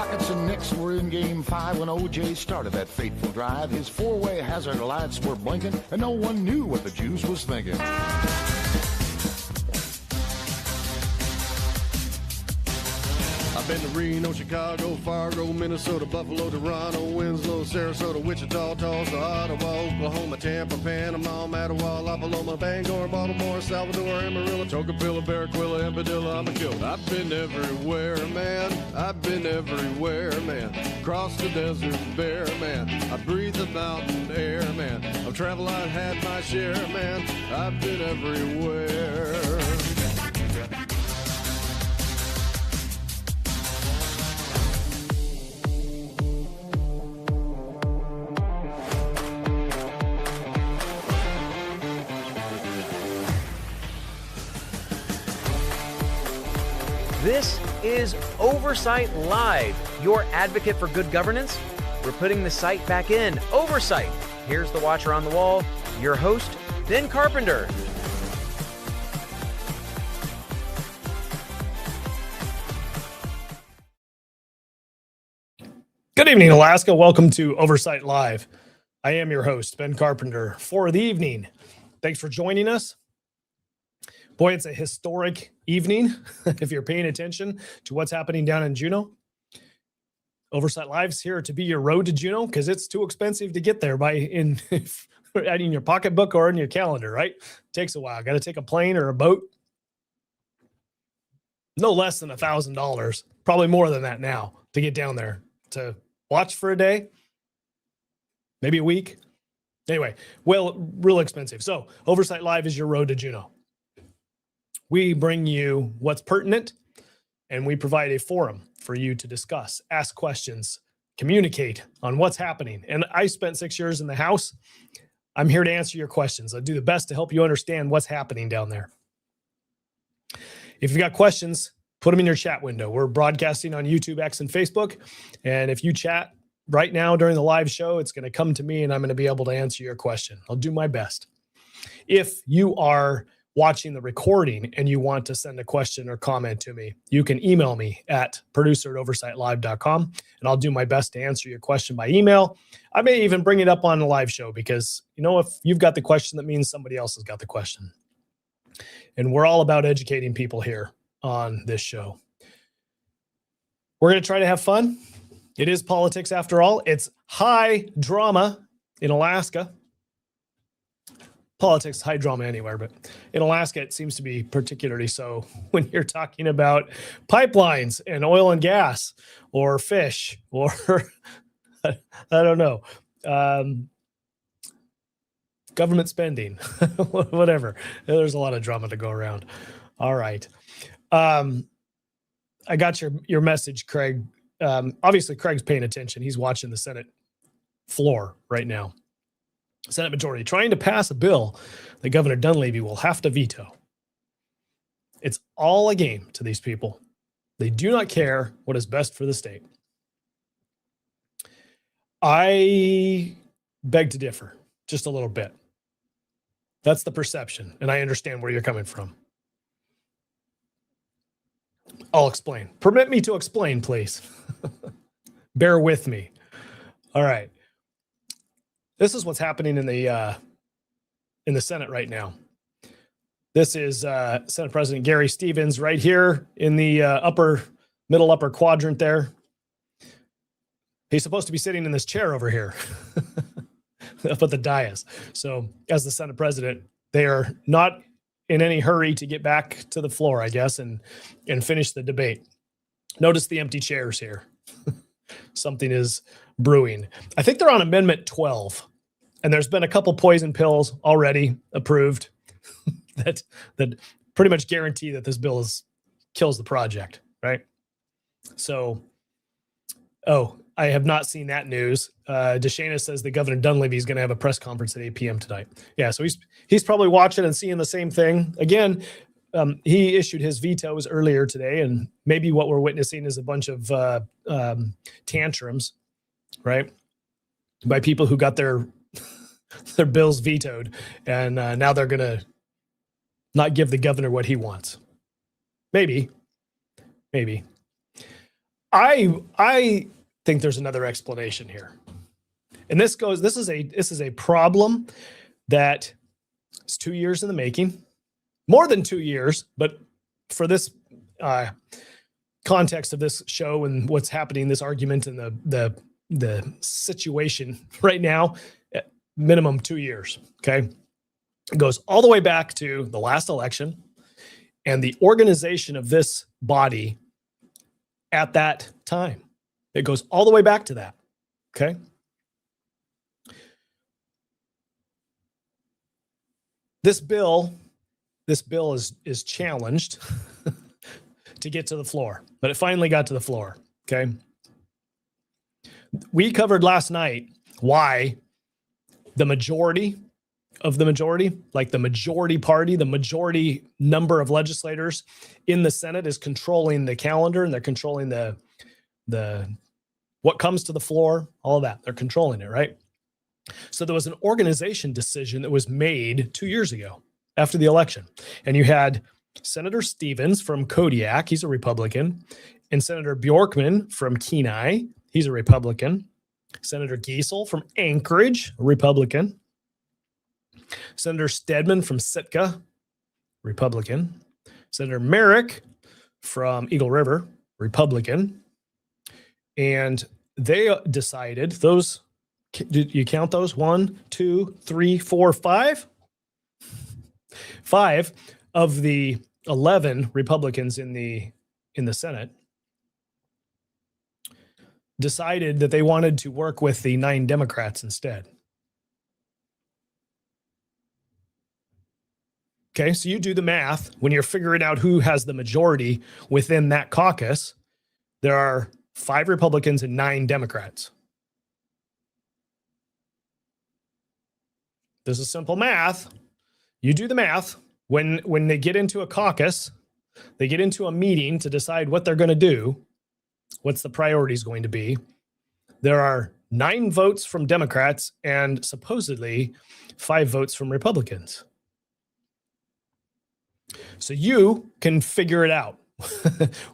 Rockets and Knicks were in Game 5 when O.J. started that fateful drive. His four-way hazard lights were blinking, and no one knew what the Jews was thinking. I've been to Reno, Chicago, Fargo, Minnesota, Buffalo, Toronto, Winslow, Sarasota, Wichita, Tulsa, Ottawa, Oklahoma, Tampa, Panama, Mattawa, La Paloma, Bangor, Baltimore, Salvador, Amarillo, Tocopilla, Barranquilla, and Padilla. I'm a killed. I've been everywhere, man. I've been everywhere, man. Across the desert bare, man. I breathe the mountain air, man. I've traveled, I've had my share, man. I've been everywhere. This is Oversight Live, your advocate for good governance. We're putting the site back in. Oversight. Here's the watcher on the wall, your host, Ben Carpenter. Good evening, Alaska. Welcome to Oversight Live. I am your host, Ben Carpenter, for the evening. Thanks for joining us. Boy, it's a historic evening if you're paying attention to what's happening down in Juneau. Oversight Live's here to be your road to Juneau because it's too expensive to get there by in your pocketbook or in your calendar, right? Takes a while. Got to take a plane or a boat. No less than $1,000, probably more than that now to get down there to watch for a day, maybe a week. Anyway, well, real expensive. So Oversight Live is your road to Juneau. We bring you what's pertinent, and we provide a forum for you to discuss, ask questions, communicate on what's happening. And I spent 6 years in the House. I'm here to answer your questions. I'll do the best to help you understand what's happening down there. If you've got questions, put them in your chat window. We're broadcasting on YouTube, X, and Facebook. And if you chat right now during the live show, it's going to come to me, and I'm going to be able to answer your question. I'll do my best. If you are watching the recording and you want to send a question or comment to me, you can email me at producer@oversightlive.com, and I'll do my best to answer your question by email. I may even bring it up on the live show because, you know, if you've got the question, that means somebody else has got the question. And we're all about educating people here on this show. We're going to try to have fun. It is politics after all. It's high drama in Alaska. Politics, high drama anywhere, but in Alaska, it seems to be particularly so when you're talking about pipelines and oil and gas or fish or I don't know, government spending, whatever. There's a lot of drama to go around. All right. I got your message, Craig. Obviously, Craig's paying attention. He's watching the Senate floor right now. Senate majority trying to pass a bill that Governor Dunleavy will have to veto. It's all a game to these people. They do not care what is best for the state. I beg to differ just a little bit. That's the perception, and I understand where you're coming from. I'll explain. Permit me to explain, please. Bear with me. All right. This is what's happening in the Senate right now. This is Senate President Gary Stevens right here in the middle upper quadrant there. He's supposed to be sitting in this chair over here up at the dais. So as the Senate President, they are not in any hurry to get back to the floor, I guess, and finish the debate. Notice the empty chairs here. Something is brewing. I think they're on Amendment 12, and there's been a couple poison pills already approved that pretty much guarantee that this bill kills the project, right? So, I have not seen that news. DeShana says that Governor Dunleavy is going to have a press conference at 8 p.m. tonight. Yeah, so he's probably watching and seeing the same thing. Again, he issued his vetoes earlier today, and maybe what we're witnessing is a bunch of tantrums, right, by people who got their bills vetoed, and now they're going to not give the governor what he wants. Maybe. I think there's another explanation here. And this is a problem that is 2 years in the making, more than 2 years, but for this context of this show and what's happening, this argument and the situation right now, at minimum 2 years. Okay. It goes all the way back to the last election and the organization of this body at that time. It goes all the way back to that. Okay. This bill is challenged to get to the floor, but it finally got to the floor. Okay. We covered last night why the majority of the majority, like the majority party, the majority number of legislators in the Senate is controlling the calendar, and they're controlling the what comes to the floor, all of that. They're controlling it, right? So there was an organization decision that was made 2 years ago after the election. And you had Senator Stevens from Kodiak, he's a Republican, and Senator Bjorkman from Kenai, he's a Republican. Senator Giesel from Anchorage, a Republican. Senator Stedman from Sitka, Republican. Senator Merrick from Eagle River, Republican. And they decided those, did you count those? 1, 2, 3, 4, 5? 5 of the 11 Republicans in the Senate decided that they wanted to work with the 9 Democrats instead. Okay, so you do the math when you're figuring out who has the majority within that caucus. There are 5 Republicans and 9 Democrats. This is simple math. You do the math. When they get into a caucus, they get into a meeting to decide what they're going to do, what's the priorities going to be. There are 9 votes from Democrats and supposedly 5 votes from Republicans. So you can figure it out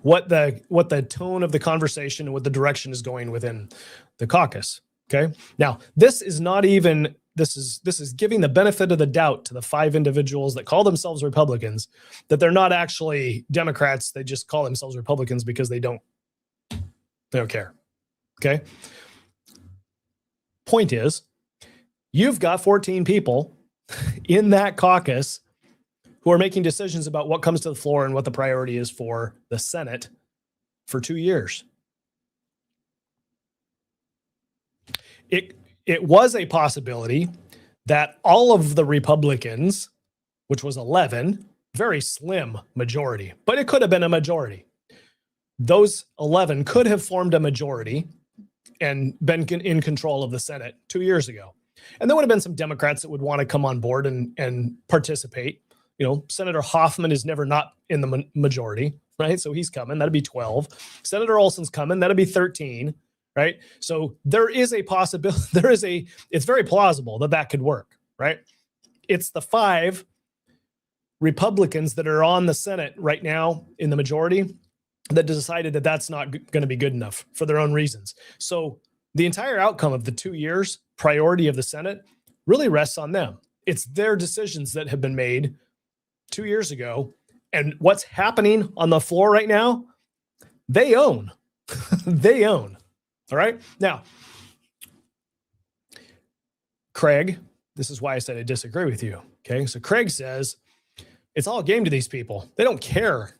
what the tone of the conversation and what the direction is going within the caucus. Okay. Now, this is not even, this is giving the benefit of the doubt to the 5 individuals that call themselves Republicans, that they're not actually Democrats. They just call themselves Republicans because they don't care. Okay. Point is, you've got 14 people in that caucus who are making decisions about what comes to the floor and what the priority is for the Senate for 2 years. It was a possibility that all of the Republicans, which was 11, very slim majority, but it could have been a majority. Those 11 could have formed a majority and been in control of the Senate 2 years ago. And there would have been some Democrats that would want to come on board and participate. You know, Senator Hoffman is never not in the majority, right? So he's coming. That'd be 12. Senator Olson's coming. That'd be 13, right? So there is a possibility. It's very plausible that could work, right? It's the 5 Republicans that are on the Senate right now in the majority that decided that that's not going to be good enough for their own reasons. So the entire outcome of the 2 years priority of the Senate really rests on them. It's their decisions that have been made 2 years ago, and what's happening on the floor right now, they own. They own. All right. Now, Craig, this is why I said I disagree with you. Okay. So Craig says it's all game to these people. They don't care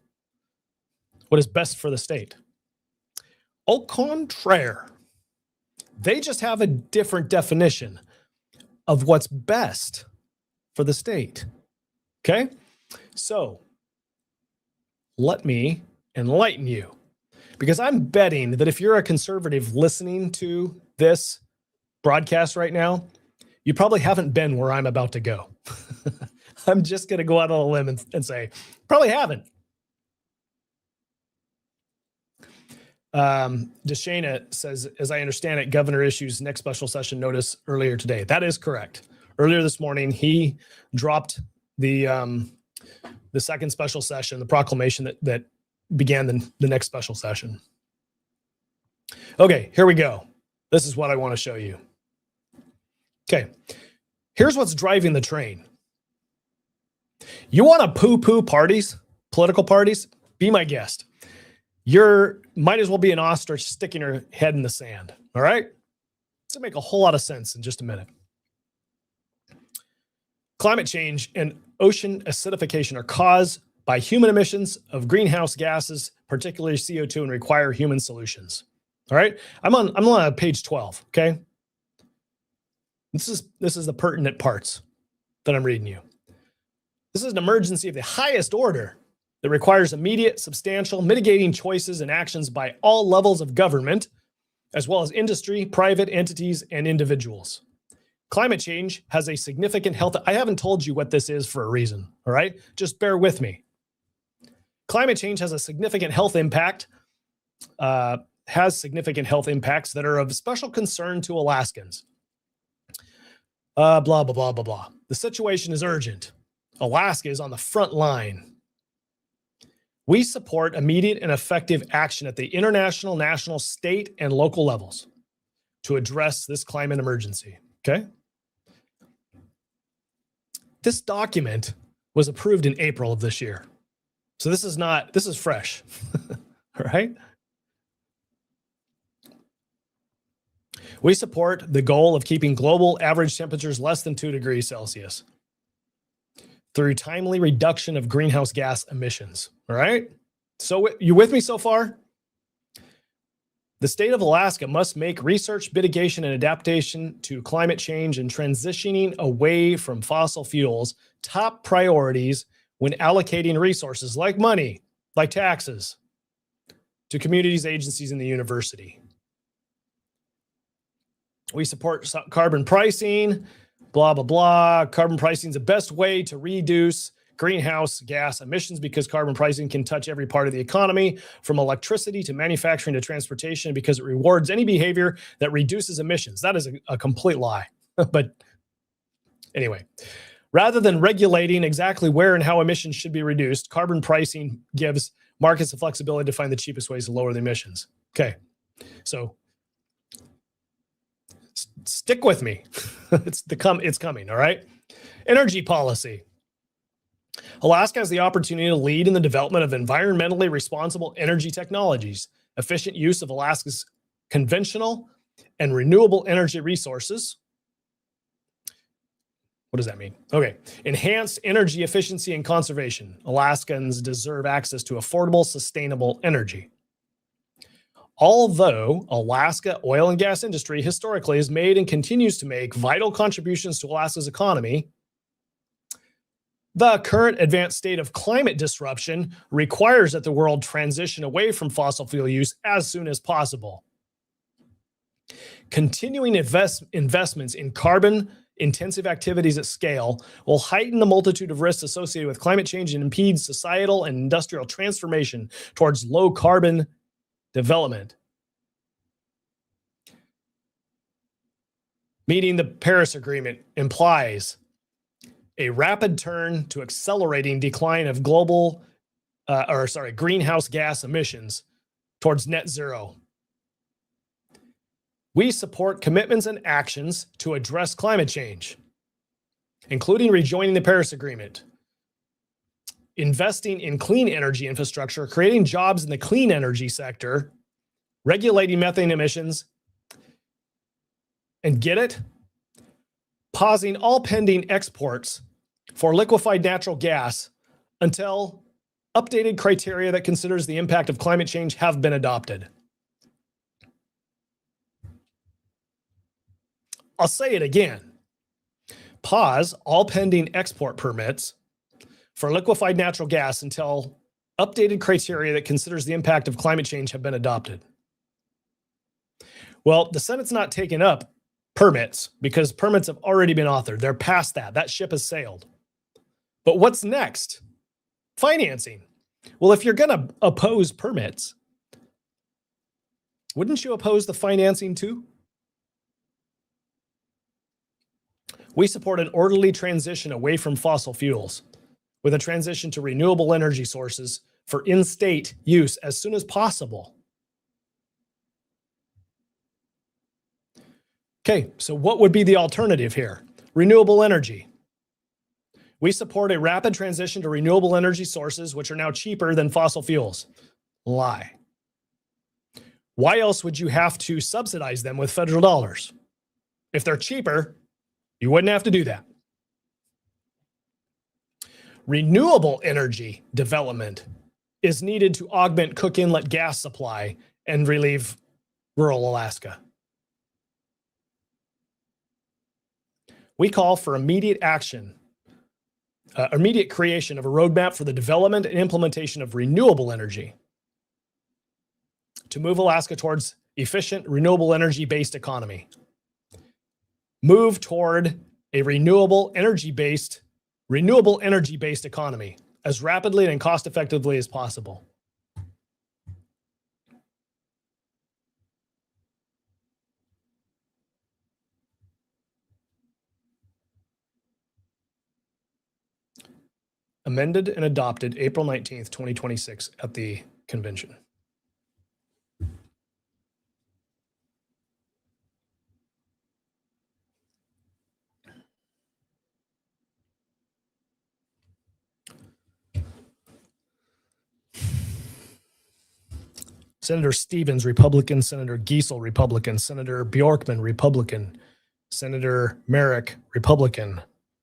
what is best for the state. Au contraire, they just have a different definition of what's best for the state. Okay. So let me enlighten you, because I'm betting that if you're a conservative listening to this broadcast right now, you probably haven't been where I'm about to go. I'm just going to go out on a limb and say, probably haven't. Deshana says, as I understand it, governor issues next special session notice earlier today. That is correct. Earlier this morning, he dropped the second special session, the proclamation that began the next special session. Okay, here we go. This is what I want to show you. Okay, here's what's driving the train. You want to poo-poo parties, political parties? Be my guest. You might as well be an ostrich sticking your head in the sand, all right? This will make a whole lot of sense in just a minute. Climate change and ocean acidification are caused by human emissions of greenhouse gases, particularly CO2, and require human solutions. All right, I'm on page 12. Okay, this is the pertinent parts that I'm reading you. This is an emergency of the highest order that requires immediate, substantial, mitigating choices and actions by all levels of government, as well as industry, private entities, and individuals. Climate change has a significant health. I haven't told you what this is for a reason. All right, just bear with me. Climate change has a significant health impact. Has significant health impacts that are of special concern to Alaskans. Blah, blah, blah, blah, blah. The situation is urgent. Alaska is on the front line. We support immediate and effective action at the international, national, state, and local levels to address this climate emergency. Okay? This document was approved in April of this year. So this is fresh. All right? We support the goal of keeping global average temperatures less than 2 degrees Celsius through timely reduction of greenhouse gas emissions. All right? So you with me so far? The state of Alaska must make research, mitigation, and adaptation to climate change and transitioning away from fossil fuels top priorities when allocating resources like money, like taxes, to communities, agencies, and the university. We support carbon pricing, blah, blah, blah. Carbon pricing is the best way to reduce greenhouse gas emissions because carbon pricing can touch every part of the economy, from electricity to manufacturing to transportation, because it rewards any behavior that reduces emissions. That is a complete lie. But anyway, rather than regulating exactly where and how emissions should be reduced, carbon pricing gives markets the flexibility to find the cheapest ways to lower the emissions. Okay, so stick with me. It's coming, all right? Energy policy. Alaska has the opportunity to lead in the development of environmentally responsible energy technologies, efficient use of Alaska's conventional and renewable energy resources. What does that mean? Okay. Enhanced energy efficiency and conservation. Alaskans deserve access to affordable, sustainable energy. Although Alaska oil and gas industry historically has made and continues to make vital contributions to Alaska's economy, the current advanced state of climate disruption requires that the world transition away from fossil fuel use as soon as possible. Continuing investments in carbon-intensive activities at scale will heighten the multitude of risks associated with climate change and impede societal and industrial transformation towards low-carbon development. Meeting the Paris Agreement implies a rapid turn to accelerating decline of greenhouse gas emissions towards net zero. We support commitments and actions to address climate change, including rejoining the Paris Agreement, investing in clean energy infrastructure, creating jobs in the clean energy sector, regulating methane emissions, and get it? Pausing all pending exports for liquefied natural gas until updated criteria that considers the impact of climate change have been adopted. I'll say it again. Pause all pending export permits for liquefied natural gas until updated criteria that considers the impact of climate change have been adopted. Well, the Senate's not taking up permits because permits have already been authored. They're past that. That ship has sailed. But what's next? Financing. Well, if you're going to oppose permits, wouldn't you oppose the financing too? We support an orderly transition away from fossil fuels with a transition to renewable energy sources for in-state use as soon as possible. Okay, so what would be the alternative here? Renewable energy. We support a rapid transition to renewable energy sources, which are now cheaper than fossil fuels. Lie. Why else would you have to subsidize them with federal dollars? If they're cheaper, you wouldn't have to do that. Renewable energy development is needed to augment Cook Inlet gas supply and relieve rural Alaska. We call for immediate action, immediate creation of a roadmap for the development and implementation of renewable energy to move Alaska towards efficient, renewable energy-based economy. Move toward a renewable energy-based economy as rapidly and cost effectively as possible. Amended and adopted April 19th, 2026 at the convention. Senator Stevens, Republican. Senator Giesel, Republican. Senator Bjorkman, Republican. Senator Merrick, Republican.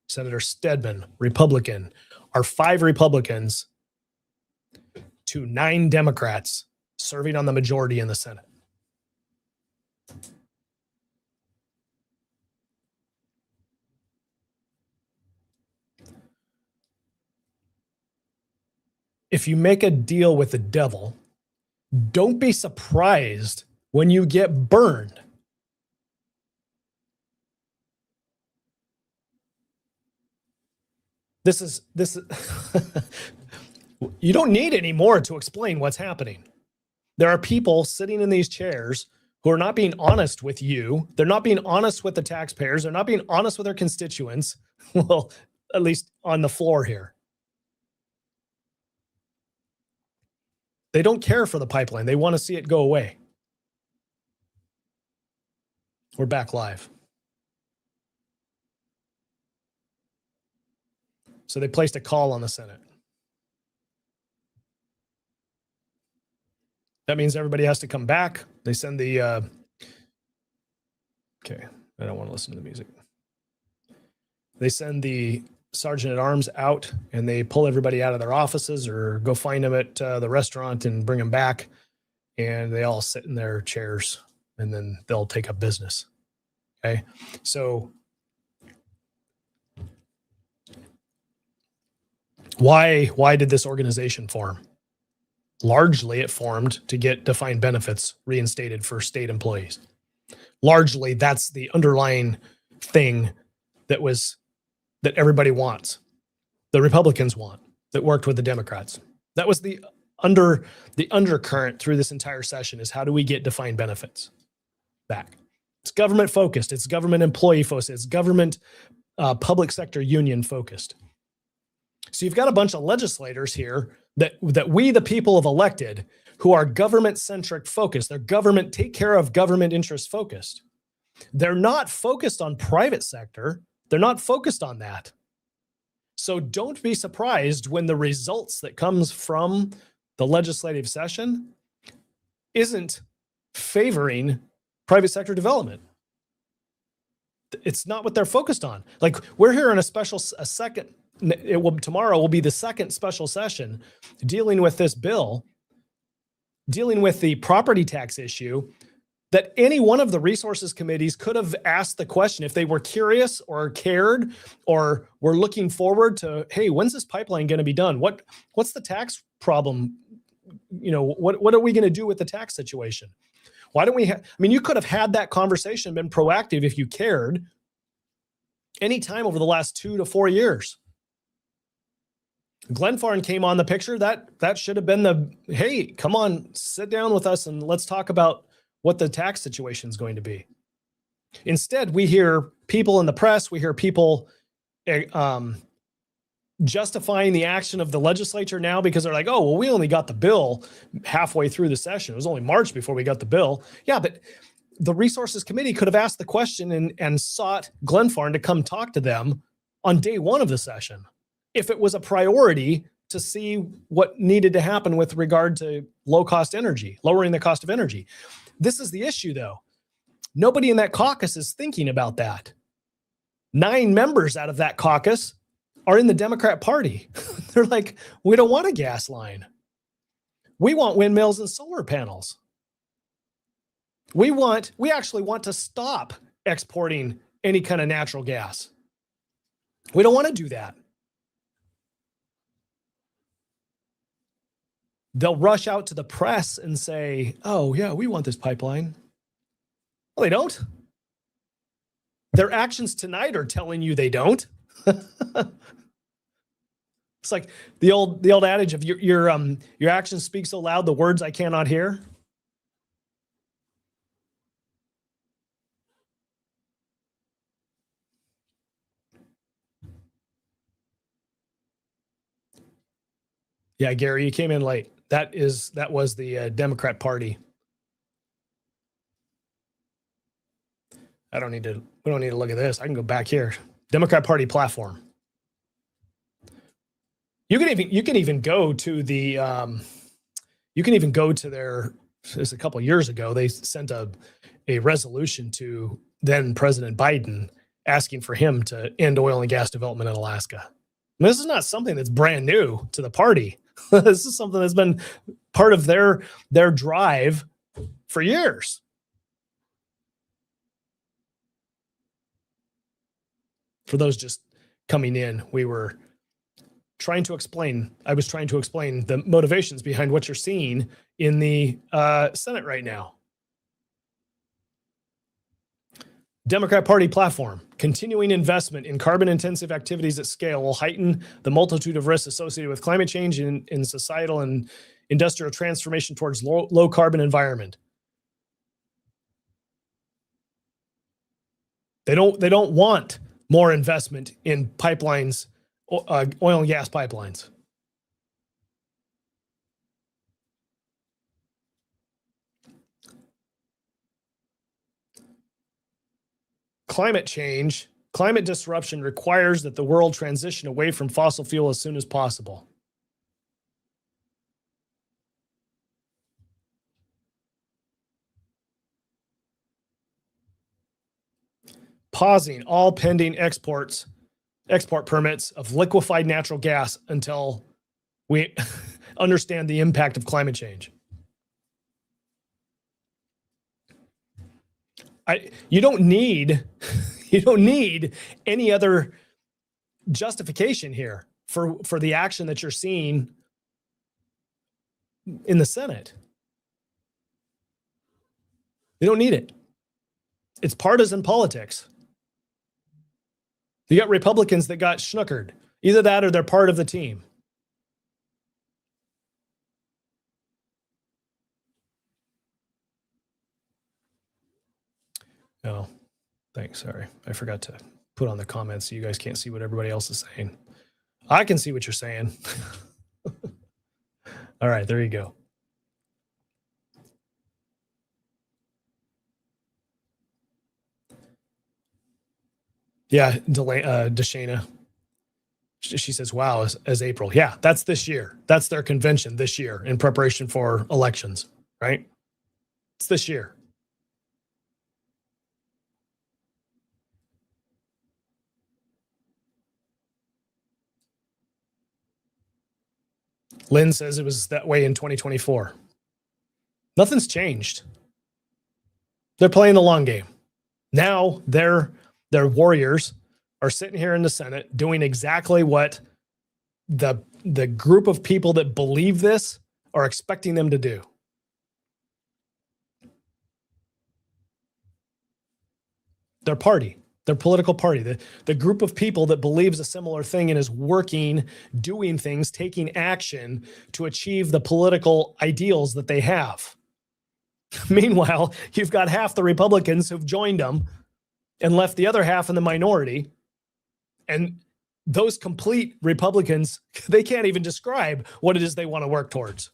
Senator Stedman, Republican. Are 5 Republicans to 9 Democrats serving on the majority in the Senate. If you make a deal with the devil, don't be surprised when you get burned. This is you don't need any more to explain what's happening. There are people sitting in these chairs who are not being honest with you. They're not being honest with the taxpayers. They're not being honest with their constituents. Well, at least on the floor here. They don't care for the pipeline. They want to see it go away. We're back live. So they placed a call on the Senate. That means everybody has to come back. They send the, okay, I don't want to listen to the music. They send the sergeant at arms out and they pull everybody out of their offices or go find them at the restaurant and bring them back. And they all sit in their chairs and then they'll take up business. Okay. So why did this organization form? Largely, it formed to get defined benefits reinstated for state employees. Largely, that's the underlying thing that everybody wants. The Republicans want, that worked with the Democrats. That was the undercurrent through this entire session is how do we get defined benefits back? It's government focused. It's government employee focused. It's government public sector union focused. So you've got a bunch of legislators here that we, the people, have elected who are government-centric focused. They're government, take care of government interest focused. They're not focused on private sector. They're not focused on that. So don't be surprised when the results that comes from the legislative session isn't favoring private sector development. It's not what they're focused on. Like we're here in tomorrow will be the second special session dealing with this bill, dealing with the property tax issue that any one of the resources committees could have asked the question if they were curious or cared or were looking forward to, hey, when's this pipeline going to be done? What's the tax problem? You know, what are we going to do with the tax situation? Why don't we you could have had that conversation, been proactive if you cared anytime over the last 2 to 4 years. Glenfarne came on the picture. That should have been hey, come on, sit down with us and let's talk about what the tax situation is going to be. Instead, we hear people in the press, we hear people justifying the action of the legislature now because they're like, oh, well, we only got the bill halfway through the session. It was only March before we got the bill. Yeah, but the Resources Committee could have asked the question and sought Glenfarne to come talk to them on day one of the session, if it was a priority to see what needed to happen with regard to low-cost energy, lowering the cost of energy. This is the issue, though. Nobody in that caucus is thinking about that. 9 members out of that caucus are in the Democrat Party. They're like, we don't want a gas line. We want windmills and solar panels. We actually want to stop exporting any kind of natural gas. We don't want to do that. They'll rush out to the press and say, oh, yeah, we want this pipeline. Well, they don't. Their actions tonight are telling you they don't. It's like the old adage of your actions speak so loud, the words I cannot hear. Yeah, Gary, you came in late. That was the Democrat Party. We don't need to look at this. I can go back here. Democrat Party platform. You can even go to the their, this a couple of years ago, they sent a resolution to then President Biden asking for him to end oil and gas development in Alaska. And this is not something that's brand new to the party. This is something that's been part of their drive for years. For those just coming in, I was trying to explain the motivations behind what you're seeing in the Senate right now. Democrat Party platform: continuing investment in carbon-intensive activities at scale will heighten the multitude of risks associated with climate change in societal and industrial transformation towards low carbon environment. They don't want more investment in pipelines, oil and gas pipelines. Climate disruption requires that the world transition away from fossil fuel as soon as possible. Pausing all pending export permits of liquefied natural gas until we understand the impact of climate change. You don't need any other justification here for the action that you're seeing in the Senate. You don't need it. It's partisan politics. You got Republicans that got schnookered. Either that or they're part of the team. Oh, thanks. Sorry. I forgot to put on the comments so you guys can't see what everybody else is saying. I can see what you're saying. All right, there you go. Yeah, Deshana. She says, wow, as April. Yeah, that's this year. That's their convention this year in preparation for elections, right? It's this year. Lynn says it was that way in 2024. Nothing's changed. They're playing the long game. Now their warriors are sitting here in the Senate doing exactly what the group of people that believe this are expecting them to do. Their party, their political party, the group of people that believes a similar thing and is working, doing things, taking action to achieve the political ideals that they have. Meanwhile, you've got half the Republicans who've joined them and left the other half in the minority. And those complete Republicans, they can't even describe what it is they want to work towards.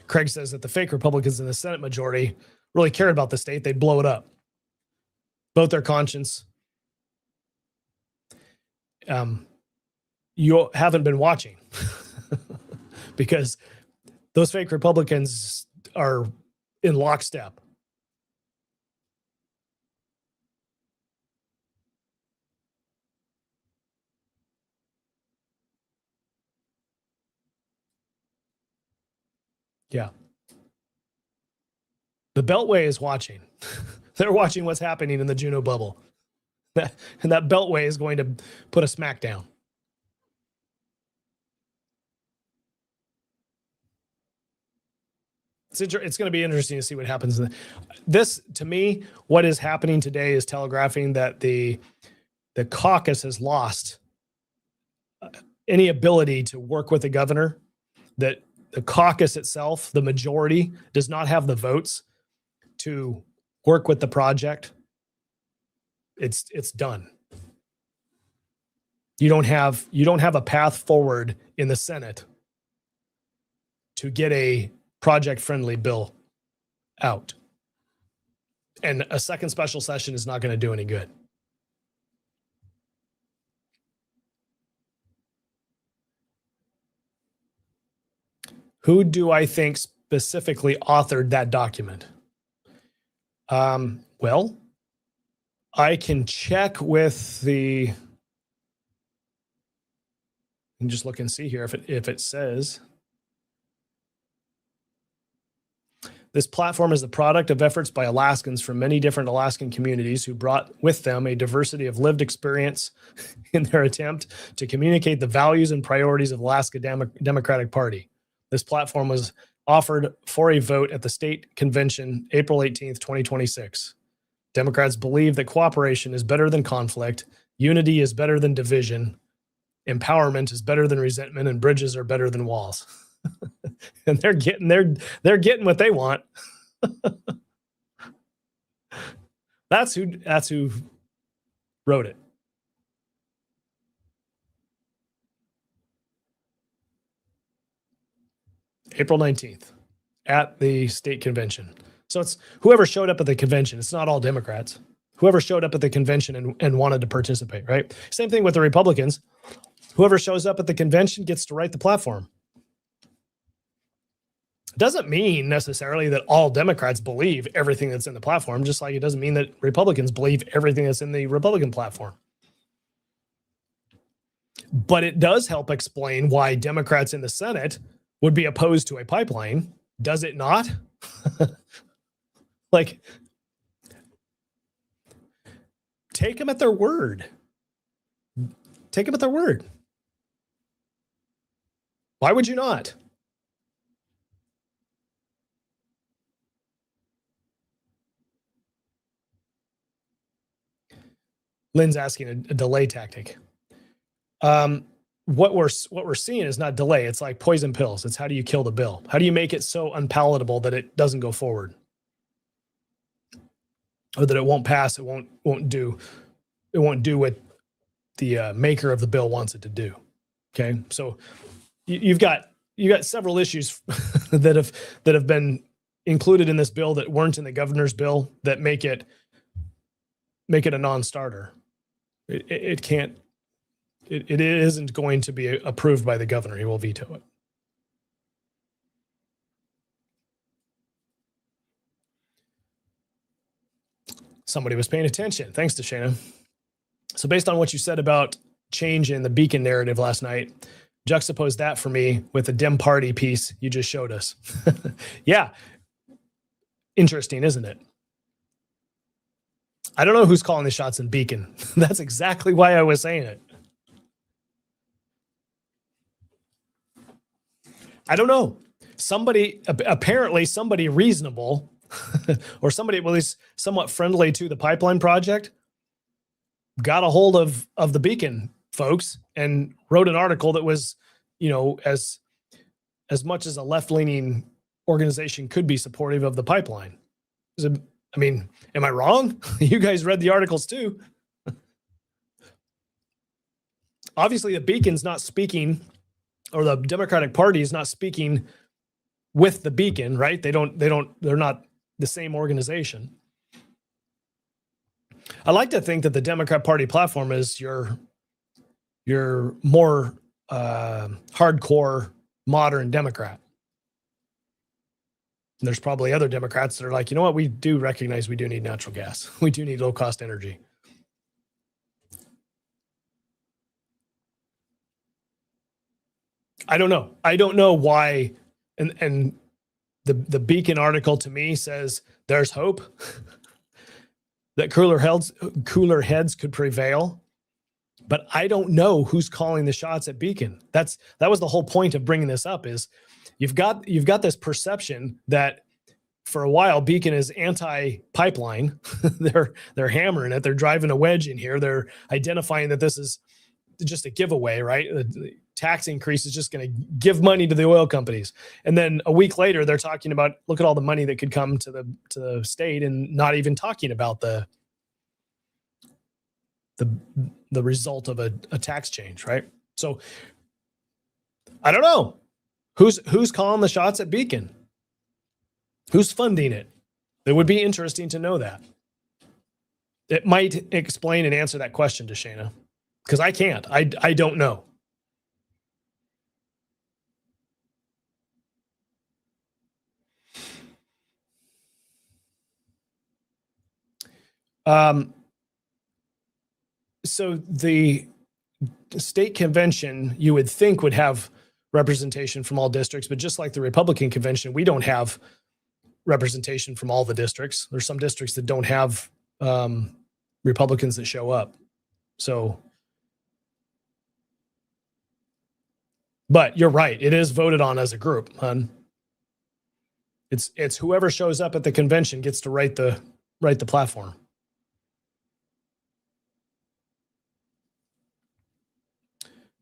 Craig says that the fake Republicans in the Senate majority really cared about the state, they'd blow it up. Vote their conscience. You haven't been watching because those fake Republicans are in lockstep. Yeah. The Beltway is watching. They're watching what's happening in the Juneau bubble. And that Beltway is going to put a smackdown. It's going to be interesting to see what happens. This, to me, what is happening today is telegraphing that the caucus has lost any ability to work with the governor, that the caucus itself, the majority, does not have the votes to work with the project. It's done. You don't have a path forward in the Senate to get a project-friendly bill out. And a second special session is not going to do any good. Who do I think specifically authored that document? Well, I can check with the, and just look and see here if it says. This platform is the product of efforts by Alaskans from many different Alaskan communities who brought with them a diversity of lived experience in their attempt to communicate the values and priorities of Alaska Democratic Party. This platform was offered for a vote at the state convention April 18th, 2026. Democrats believe that cooperation is better than conflict, unity is better than division, empowerment is better than resentment, and bridges are better than walls. And they're getting what they want. That's who wrote it. April 19th at the state convention. So it's whoever showed up at the convention. It's not all Democrats. Whoever showed up at the convention and wanted to participate, right? Same thing with the Republicans. Whoever shows up at the convention gets to write the platform. Doesn't mean necessarily that all Democrats believe everything that's in the platform, just like it doesn't mean that Republicans believe everything that's in the Republican platform. But it does help explain why Democrats in the Senate would be opposed to a pipeline. Does it not? Like, take them at their word. Take them at their word. Why would you not? Lynn's asking a delay tactic. What we're seeing is not delay. It's like poison pills. It's how do you kill the bill? How do you make it so unpalatable that it doesn't go forward, or that it won't pass? It won't do what the maker of the bill wants it to do. Okay, so you've got several issues that have been included in this bill that weren't in the governor's bill that make it a non-starter. It can't. It isn't going to be approved by the governor. He will veto it. Somebody was paying attention. Thanks to Shana. So based on what you said about change in the Beacon narrative last night, juxtapose that for me with the Dem Party piece you just showed us. Yeah. Interesting, isn't it? I don't know who's calling the shots in Beacon. That's exactly why I was saying it. I don't know. Apparently somebody reasonable or somebody at least somewhat friendly to the pipeline project got a hold of the Beacon folks and wrote an article that was, as much as a left-leaning organization could be supportive of the pipeline. I mean, am I wrong? You guys read the articles too. Obviously, the Beacon's not speaking, or the Democratic Party is not speaking with the Beacon, right? They're not the same organization. I like to think that the Democrat Party platform is your more hardcore modern Democrat. And there's probably other Democrats that are like, you know what, we do recognize we do need natural gas. We do need low cost energy. I don't know. I don't know why. And the Beacon article to me says there's hope that cooler heads could prevail. But I don't know who's calling the shots at Beacon. That was the whole point of bringing this up. Is you've got this perception that for a while Beacon is anti-pipeline. they're hammering it. They're driving a wedge in here. They're identifying that this is just a giveaway, right? The tax increase is just going to give money to the oil companies. And then a week later, they're talking about, look at all the money that could come to the state, and not even talking about the result of a tax change, right? So I don't know who's calling the shots at Beacon, who's funding it. It would be interesting to know that. It might explain and answer that question to Shayna, because I can't. I don't know. So the state convention, you would think, would have representation from all districts, but just like the Republican convention, we don't have representation from all the districts. There's some districts that don't have Republicans that show up. So, but you're right. It is voted on as a group, hon. It's whoever shows up at the convention gets to write the platform.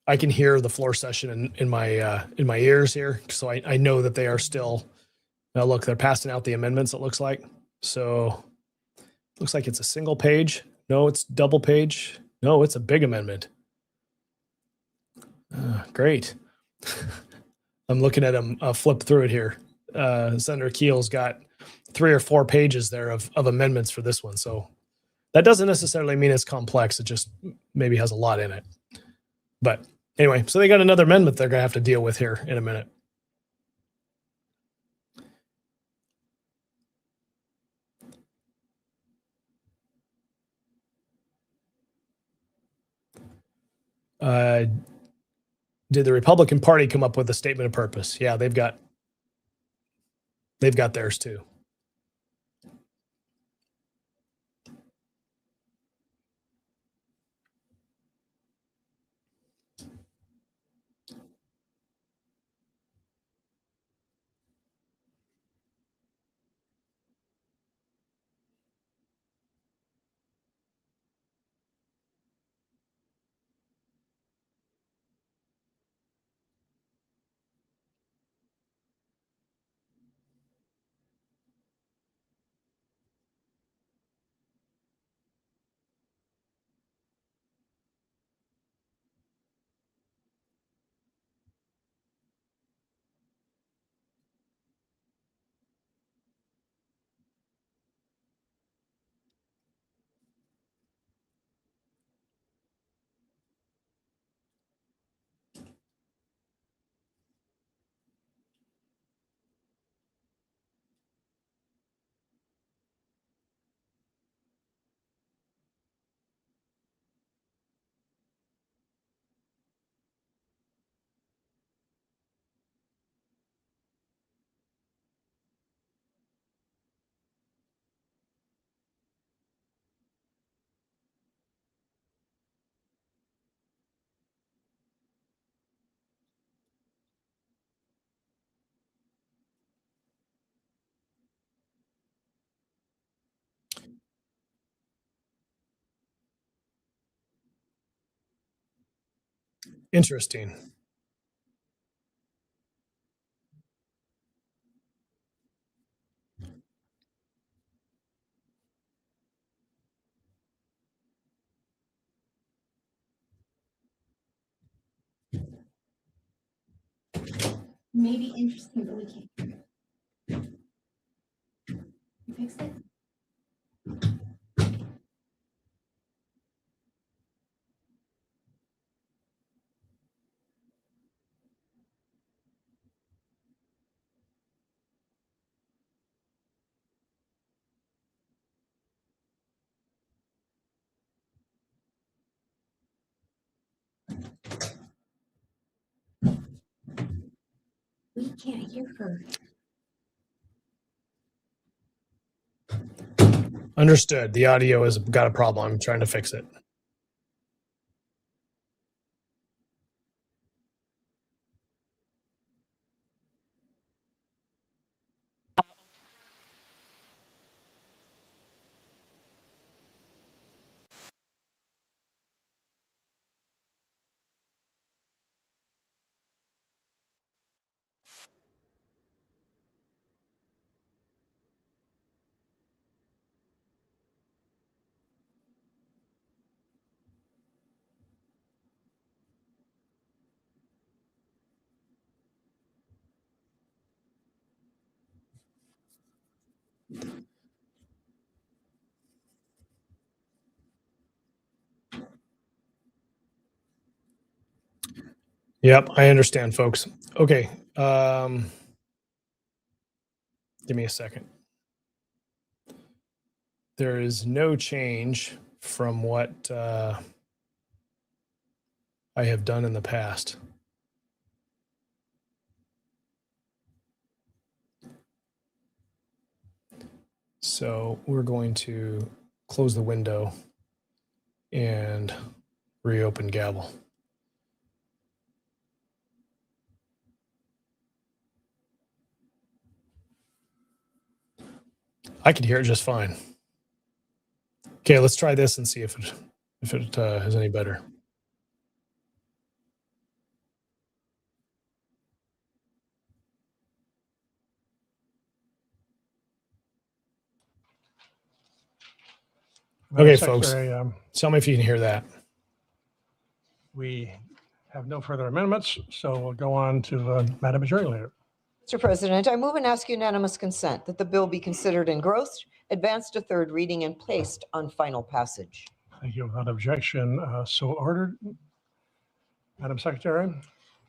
I can hear the floor session in my ears here, so I know that they are still. Now look, they're passing out the amendments. It looks like looks like it's a single page. No, it's double page. No, it's a big amendment. Great. I'm looking at them flip through it here. Senator Keel's got 3 or 4 pages there of amendments for this one. So that doesn't necessarily mean it's complex. It just maybe has a lot in it. But anyway, so they got another amendment they're going to have to deal with here in a minute. Did the Republican Party come up with a statement of purpose? Yeah, they've got theirs too. Interesting. Maybe interesting, but we can't hear it. You fixed it? We can't hear her. Understood. The audio has got a problem. I'm trying to fix it. Yep, I understand, folks. Okay. Give me a second. There is no change from what I have done in the past. So we're going to close the window and reopen Gavel. I could hear it just fine. Okay, let's try this and see if it is any better. Okay, folks. Tell me if you can hear that. We have no further amendments, so we'll go on to Madam Majority Leader. Mr. President, I move and ask unanimous consent that the bill be considered engrossed, advanced to third reading, and placed on final passage. Thank you. Without objection, so ordered. Madam Secretary.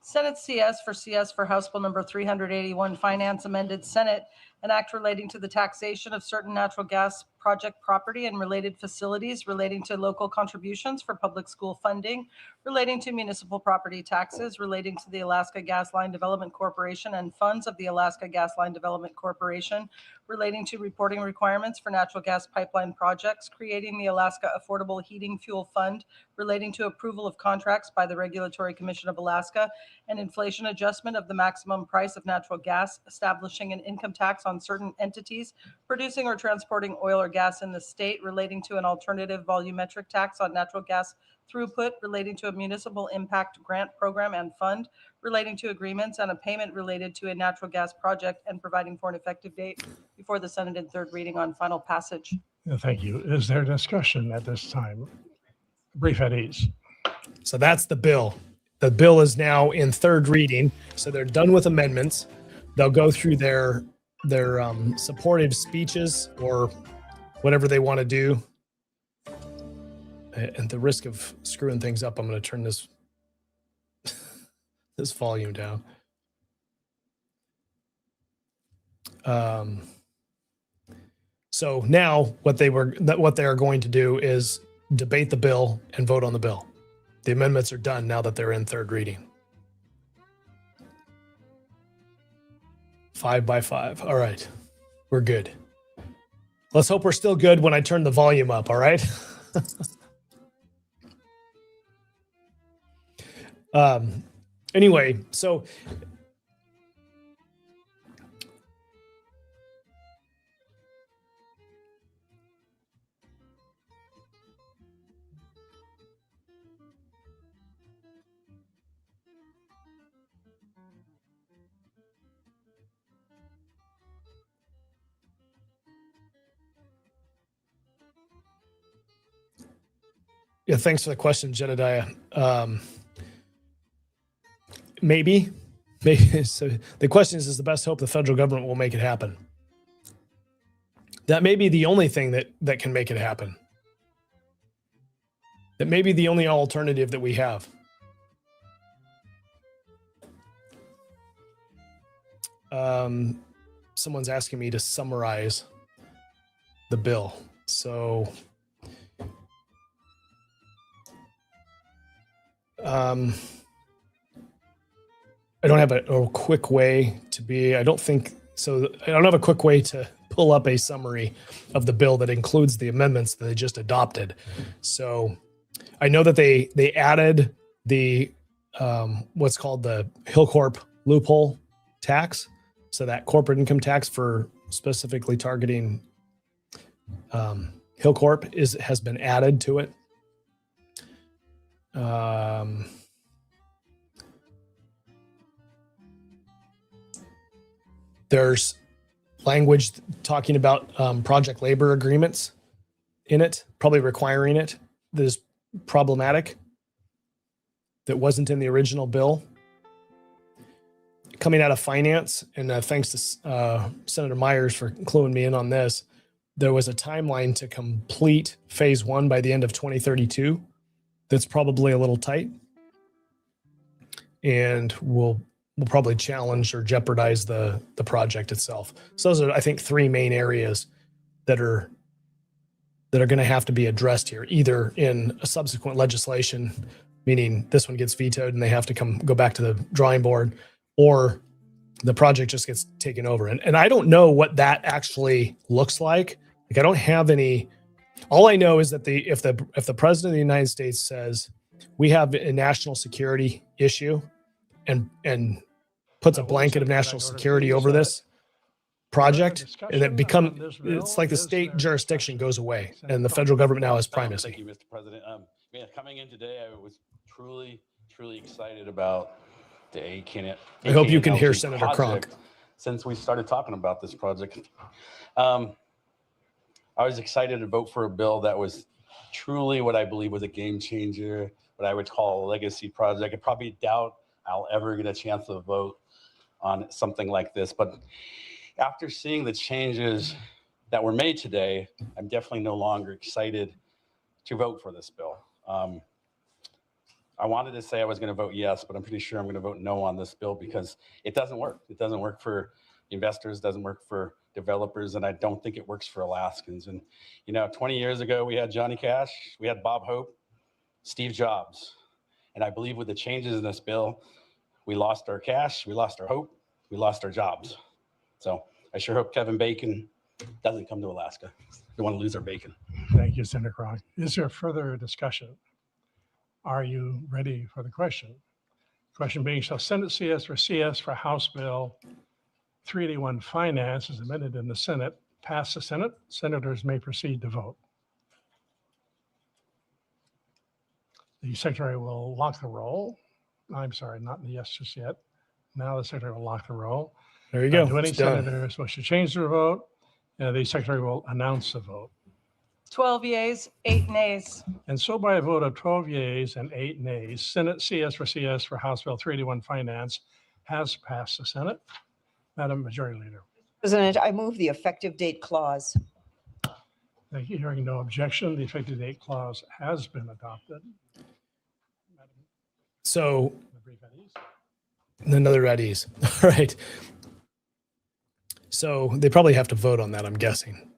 Senate CS for House Bill number 381, Finance Amended Senate, an act relating to the taxation of certain natural gas project property and related facilities, relating to local contributions for public school funding, relating to municipal property taxes, relating to the Alaska Gas Line Development Corporation and funds of the Alaska Gas Line Development Corporation, relating to reporting requirements for natural gas pipeline projects, creating the Alaska Affordable Heating Fuel Fund, relating to approval of contracts by the Regulatory Commission of Alaska, and inflation adjustment of the maximum price of natural gas, establishing an income tax on certain entities producing or transporting oil or gas in the state, relating to an alternative volumetric tax on natural gas throughput, relating to a municipal impact grant program and fund, relating to agreements and a payment related to a natural gas project, and providing for an effective date before the Senate in third reading on final passage. Thank you. Is there discussion at this time? Brief at ease. So that's the bill. The bill is now in third reading, so they're done with amendments. They'll go through their supportive speeches or whatever they want to do. At the risk of screwing things up, I'm going to turn this this volume down. So now what they are going to do is debate the bill and vote on the bill. The amendments are done now that they're in third reading. 5 by 5. All right. We're good. Let's hope we're still good when I turn the volume up. All right. Anyway, so yeah, thanks for the question, Jedediah. Maybe maybe, so the question is the best hope the federal government will make it happen? That may be the only thing that can make it happen. That may be the only alternative that we have. Someone's asking me to summarize the bill. So I don't have a quick way to be, I don't have a quick way to pull up a summary of the bill that includes the amendments that they just adopted. So I know that they added the what's called the Hillcorp loophole tax. So that corporate income tax for specifically targeting Hillcorp has been added to it. There's language talking about project labor agreements in it, probably requiring it, that is problematic, that wasn't in the original bill. Coming out of finance, and thanks to Senator Myers for cluing me in on this, there was a timeline to complete phase 1 by the end of 2032. That's probably a little tight, and will probably challenge or jeopardize the project itself. So those are, I think, 3 main areas that are going to have to be addressed here, either in a subsequent legislation, meaning this one gets vetoed and they have to go back to the drawing board, or the project just gets taken over. And I don't know what that actually looks like. Like, I don't have any. All I know is that if the president of the United States says we have a national security issue, and puts a blanket of national security over this project, and it's like the state jurisdiction goes away and the federal government now has primacy. Thank you, Mr. President. Coming in today, I was truly excited about the I hope you can hear Senator Cronk. Since we started talking about this project. I was excited to vote for a bill that was truly what I believe was a game changer, what I would call a legacy project. I probably doubt I'll ever get a chance to vote on something like this. But after seeing the changes that were made today, I'm definitely no longer excited to vote for this bill. I wanted to say I was going to vote yes, but I'm pretty sure I'm going to vote no on this bill because it doesn't work. It doesn't work for investors, doesn't work for developers, and I don't think it works for Alaskans. And, 20 years ago, we had Johnny Cash, we had Bob Hope, Steve Jobs. And I believe with the changes in this bill, we lost our cash, we lost our hope, we lost our jobs. So I sure hope Kevin Bacon doesn't come to Alaska. We want to lose our bacon. Thank you, Senator Cronk. Is there further discussion? Are you ready for the question? Question being, shall Senate CS for House Bill 381 Finance as amended in the Senate pass the Senate? Senators may proceed to vote. The Secretary will lock the roll. I'm sorry, not the yes just yet. Now the Secretary will lock the roll. There you go. Do any It's done. senators wish to change their vote? The Secretary will announce the vote. 12 yeas, 8 nays. And so by a vote of 12 yeas and 8 nays, Senate CS for House Bill 381 Finance has passed the Senate. Madam Majority Leader. President, I move the effective date clause. Thank you. Hearing no objection, the effective date clause has been adopted. So The brief at ease. another at ease. All right. So they probably have to vote on that, I'm guessing.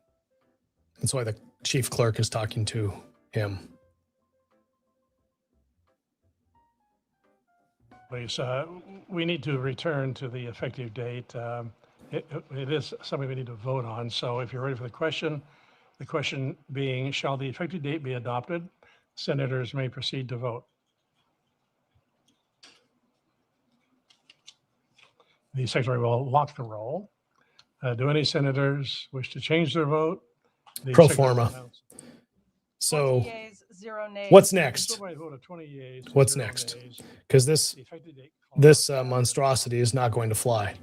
That's why the chief clerk is talking to him. Please, we need to return to the effective date. It is something we need to vote on. So if you're ready for the question being, shall the effective date be adopted? Senators may proceed to vote. The Secretary will lock the roll. Do any senators wish to change their vote? The Pro Secretary will forma. announce. So 20 yeas, 0 nays. what's So next? by a vote of 20 yeas, What's 0 next? nays, Because this the effective date clause this has been monstrosity is not going to fly.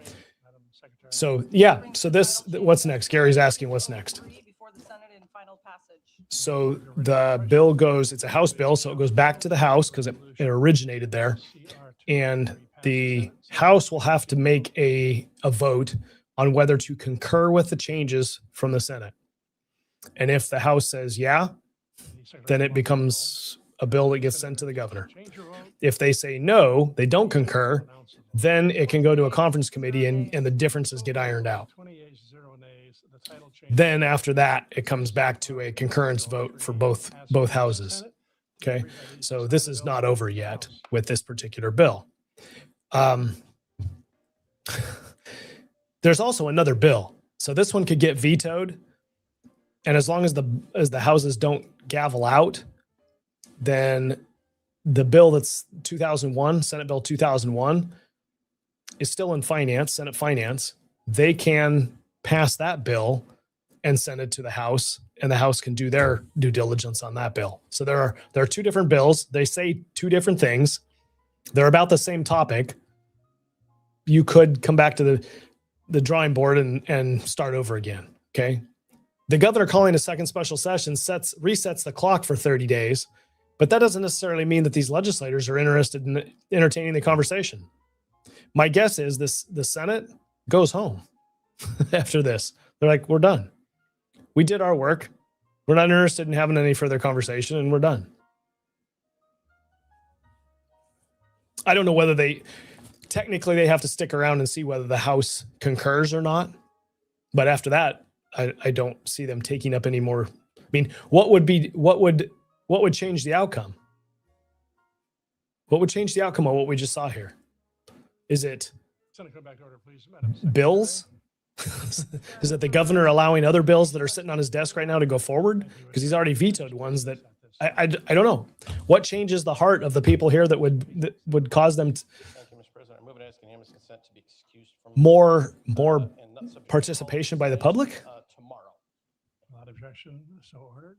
Madam Secretary. So yeah. So what's next? Gary's asking what's next. Before the Senate in final passage. So the bill goes. It's a House bill, so it goes back to the House because it originated there. And the House will have to make a vote on whether to concur with the changes from the Senate. And if the House says yeah, then it becomes a bill that gets sent to the governor. If they say no, they don't concur, then it can go to a conference committee and the differences get ironed out. Then after that, it comes back to a concurrence vote for both houses. Okay, so this is not over yet with this particular bill. There's also another bill. So this one could get vetoed. And as long as the houses don't gavel out, then the bill that's 2001, Senate Bill 2001, is still in finance, Senate Finance. They can pass that bill and send it to the House, and the House can do their due diligence on that bill. So there are two different bills. They say two different things. They're about the same topic. You could come back to the drawing board and start over again. Okay. The governor calling a second special session resets the clock for 30 days, but that doesn't necessarily mean that these legislators are interested in entertaining the conversation. My guess is the Senate goes home after this. They're like, we're done. We did our work. We're not interested in having any further conversation, and we're done. I don't know whether technically they have to stick around and see whether the House concurs or not. But after that, I don't see them taking up any more. I mean, what would change the outcome? What would change the outcome of what we just saw here? Is it bills? Is it the governor allowing other bills that are sitting on his desk right now to go forward? Because he's already vetoed ones that I don't know. What changes the heart of the people here that would cause them more participation by the public? Without objection, so ordered.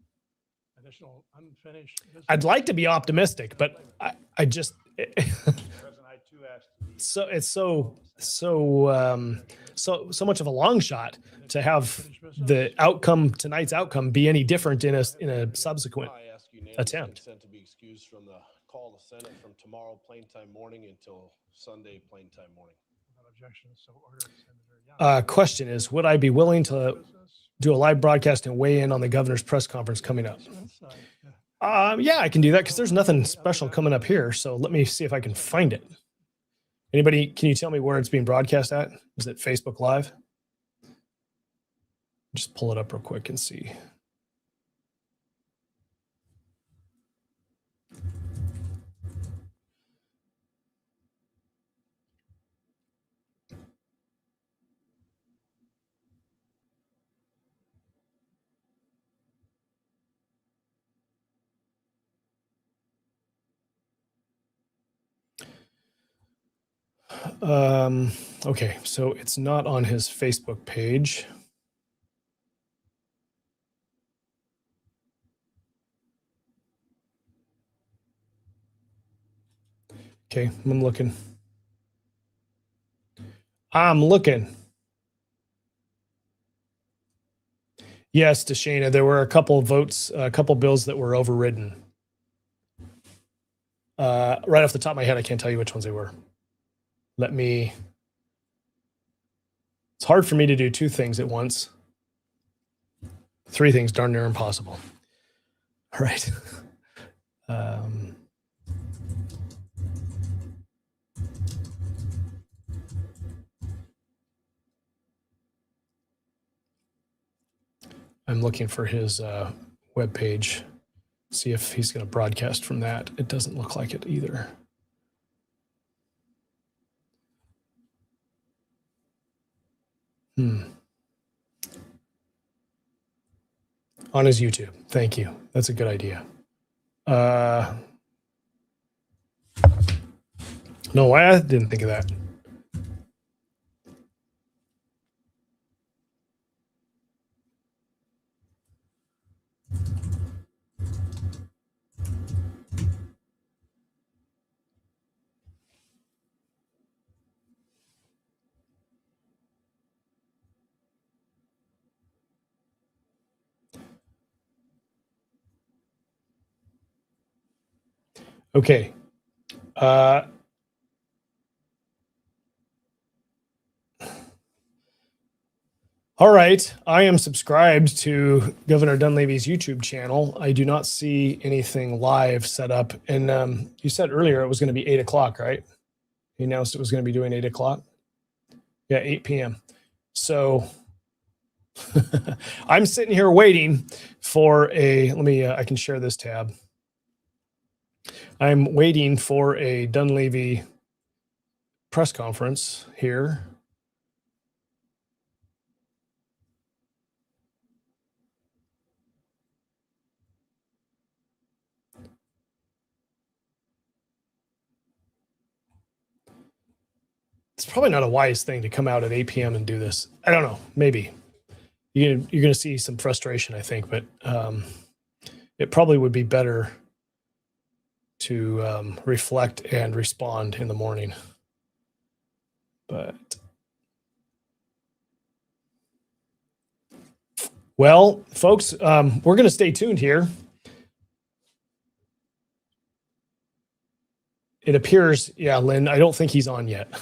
Additional unfinished business. I'd like to be optimistic, but I just so it's so much of a long shot to have the outcome, tonight's outcome, be any different in a subsequent attempt. To be excused from the call to Senate from tomorrow plain time morning until Sunday plain time morning. Without objection, so ordered. Question is, would I be willing to do a live broadcast and weigh in on the governor's press conference coming up? Yeah, I can do that because there's nothing special coming up here. So let me see if I can find it. Anybody, can you tell me where it's being broadcast at? Is it Facebook Live? Just pull it up real quick and see. Okay, so it's not on his Facebook page. Okay, I'm looking. Yes, Deshana, there were a couple of votes, a couple bills that were overridden. Right off the top of my head, I can't tell you which ones they were. It's hard for me to do two things at once. Three things, darn near impossible. All right. I'm looking for his webpage, see if he's going to broadcast from that. It doesn't look like it either. On his YouTube. Thank you. That's a good idea. No, I didn't think of that. Okay. All right. I am subscribed to Governor Dunleavy's YouTube channel. I do not see anything live set up. And you said earlier it was going to be 8 o'clock, right? He announced it was going to be doing 8 o'clock. Yeah, 8 p.m. So I'm sitting here waiting for I can share this tab. I'm waiting for a Dunleavy press conference here. It's probably not a wise thing to come out at 8 p.m. and do this. I don't know. Maybe you're going to see some frustration, I think, but it probably would be better to reflect and respond in the morning. But well, folks, we're going to stay tuned here. It appears, yeah, Lynn, I don't think he's on yet.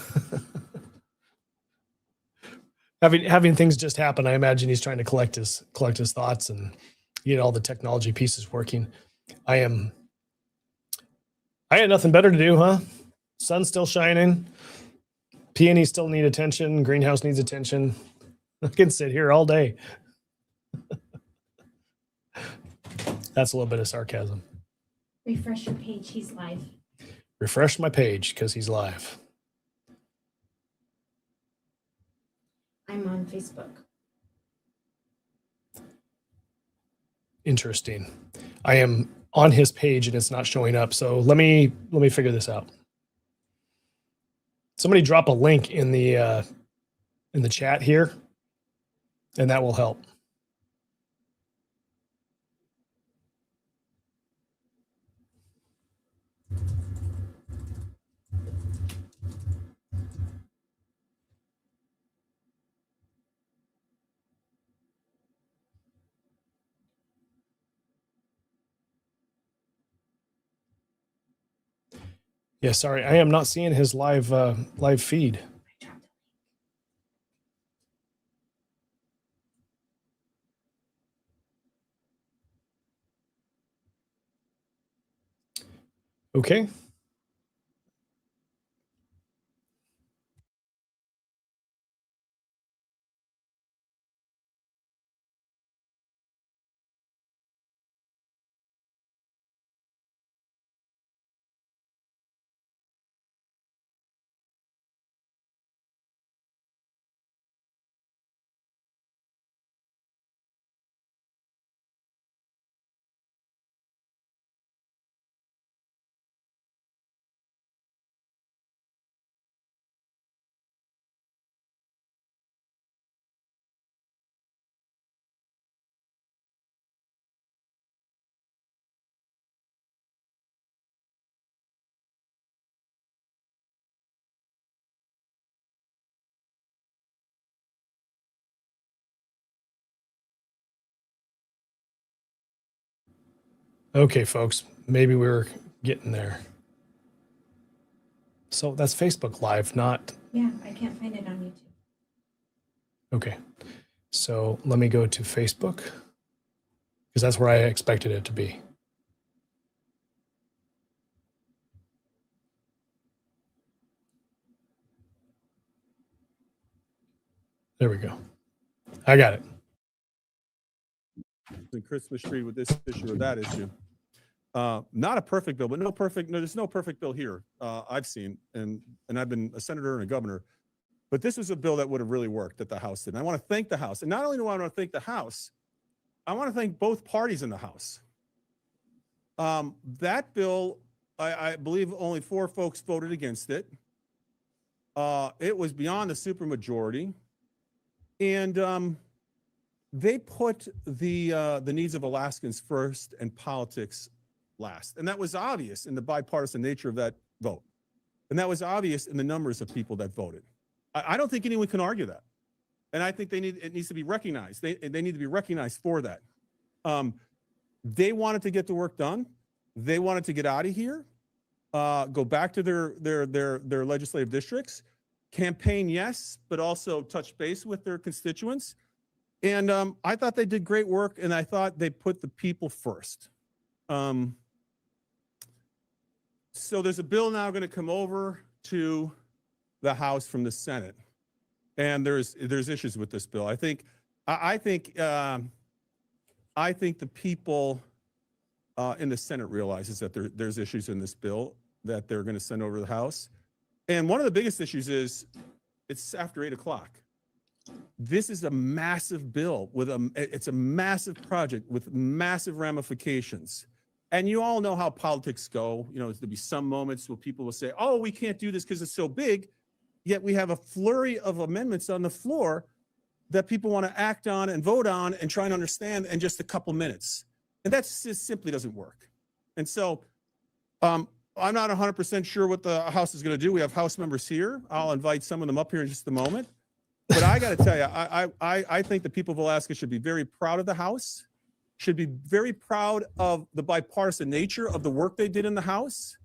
having things just happen, I imagine he's trying to collect his thoughts and get all the technology pieces working. I had nothing better to do, huh? Sun's still shining. Peonies still need attention. Greenhouse needs attention. I can sit here all day. That's a little bit of sarcasm. Refresh your page. He's live. Refresh my page because he's live. I'm on Facebook. Interesting. I am on his page and it's not showing up. So let me figure this out. Somebody drop a link in the chat here, and that will help. Yeah, sorry, I am not seeing his live feed. Okay. Okay, folks, maybe we're getting there. So that's Facebook Live, not... Yeah, I can't find it on YouTube. Okay, so let me go to Facebook, because that's where I expected it to be. There we go. I got it. The Christmas tree with this issue or that issue. Not a perfect bill, but there's no perfect bill here I've seen, and I've been a senator and a governor, but this was a bill that would have really worked that the House did. And I want to thank the House. And not only do I want to thank the House, I want to thank both parties in the House. That bill, I believe only 4 folks voted against it. It was beyond the supermajority. And they put the needs of Alaskans first and politics last. And that was obvious in the bipartisan nature of that vote. And that was obvious in the numbers of people that voted. I don't think anyone can argue that. And I think it needs to be recognized. They need to be recognized for that. They wanted to get the work done. They wanted to get out of here, go back to their legislative districts, campaign, yes, but also touch base with their constituents. And I thought they did great work, and I thought they put the people first. So there's a bill now going to come over to the House from the Senate, and there's issues with this bill. I think the people in the Senate realizes that there's issues in this bill that they're going to send over to the House. And one of the biggest issues is it's after 8 o'clock. This is a massive bill it's a massive project with massive ramifications. And you all know how politics go. You know, there'll be some moments where people will say, oh, we can't do this because it's so big. Yet we have a flurry of amendments on the floor that people want to act on and vote on and try and understand in just a couple minutes. And that just simply doesn't work. And so I'm not 100% sure what the House is going to do. We have House members here. I'll invite some of them up here in just a moment. But I got to tell you, I think the people of Alaska should be very proud of the House, should be very proud of the bipartisan nature of the work they did in the House.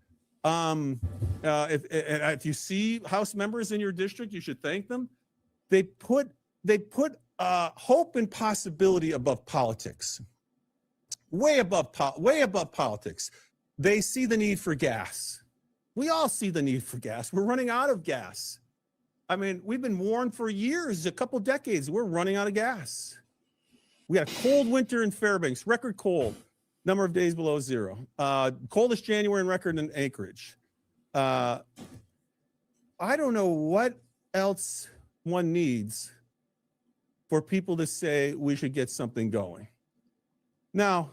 If you see House members in your district, you should thank them. They put hope and possibility above politics, way above politics. They see the need for gas. We all see the need for gas. We're running out of gas. I mean, we've been warned for years, a couple decades, we're running out of gas. We had a cold winter in Fairbanks, record cold, number of days below zero. Coldest January in record in Anchorage. I don't know what else one needs for people to say we should get something going. Now,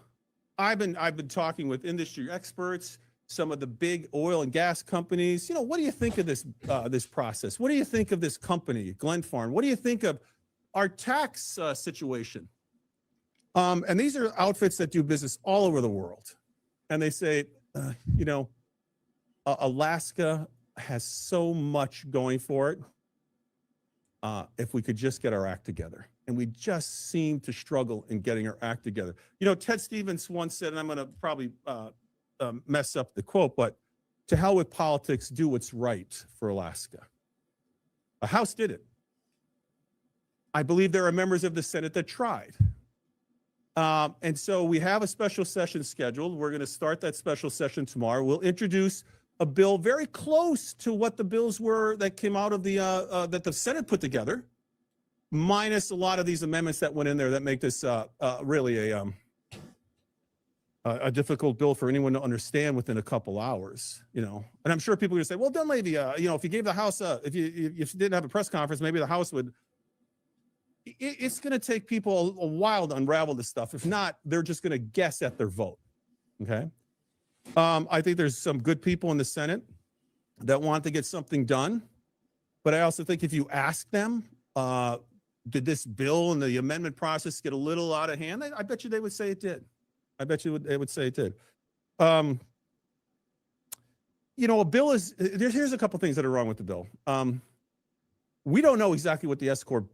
I've been talking with industry experts, some of the big oil and gas companies. You know, what do you think of this this process? What do you think of this company, Glen Farm? What do you think of our tax situation? And these are outfits that do business all over the world. And they say, you know, Alaska has so much going for it if we could just get our act together. And we just seem to struggle in getting our act together. You know, Ted Stevens once said, and I'm going to probably mess up the quote, but to hell with politics, do what's right for Alaska. The House did it. I believe there are members of the Senate that tried. And so we have a special session scheduled. We're going to start that special session tomorrow. We'll introduce a bill very close to what the bills were that came out of the that the Senate put together, minus a lot of these amendments that went in there that make this really a difficult bill for anyone to understand within a couple hours. You know, and I'm sure people are going to say, well, then maybe you know, if you gave the House if you didn't have a press conference, maybe the House would. It's going to take people a while to unravel this stuff. If not, they're just going to guess at their vote. Okay. I think there's some good people in the Senate that want to get something done. But I also think if you ask them, did this bill and the amendment process get a little out of hand? I bet you they would say it did. I bet you they would say it did. You know, a bill is, here's a couple things that are wrong with the bill. We don't know exactly what the S-Corp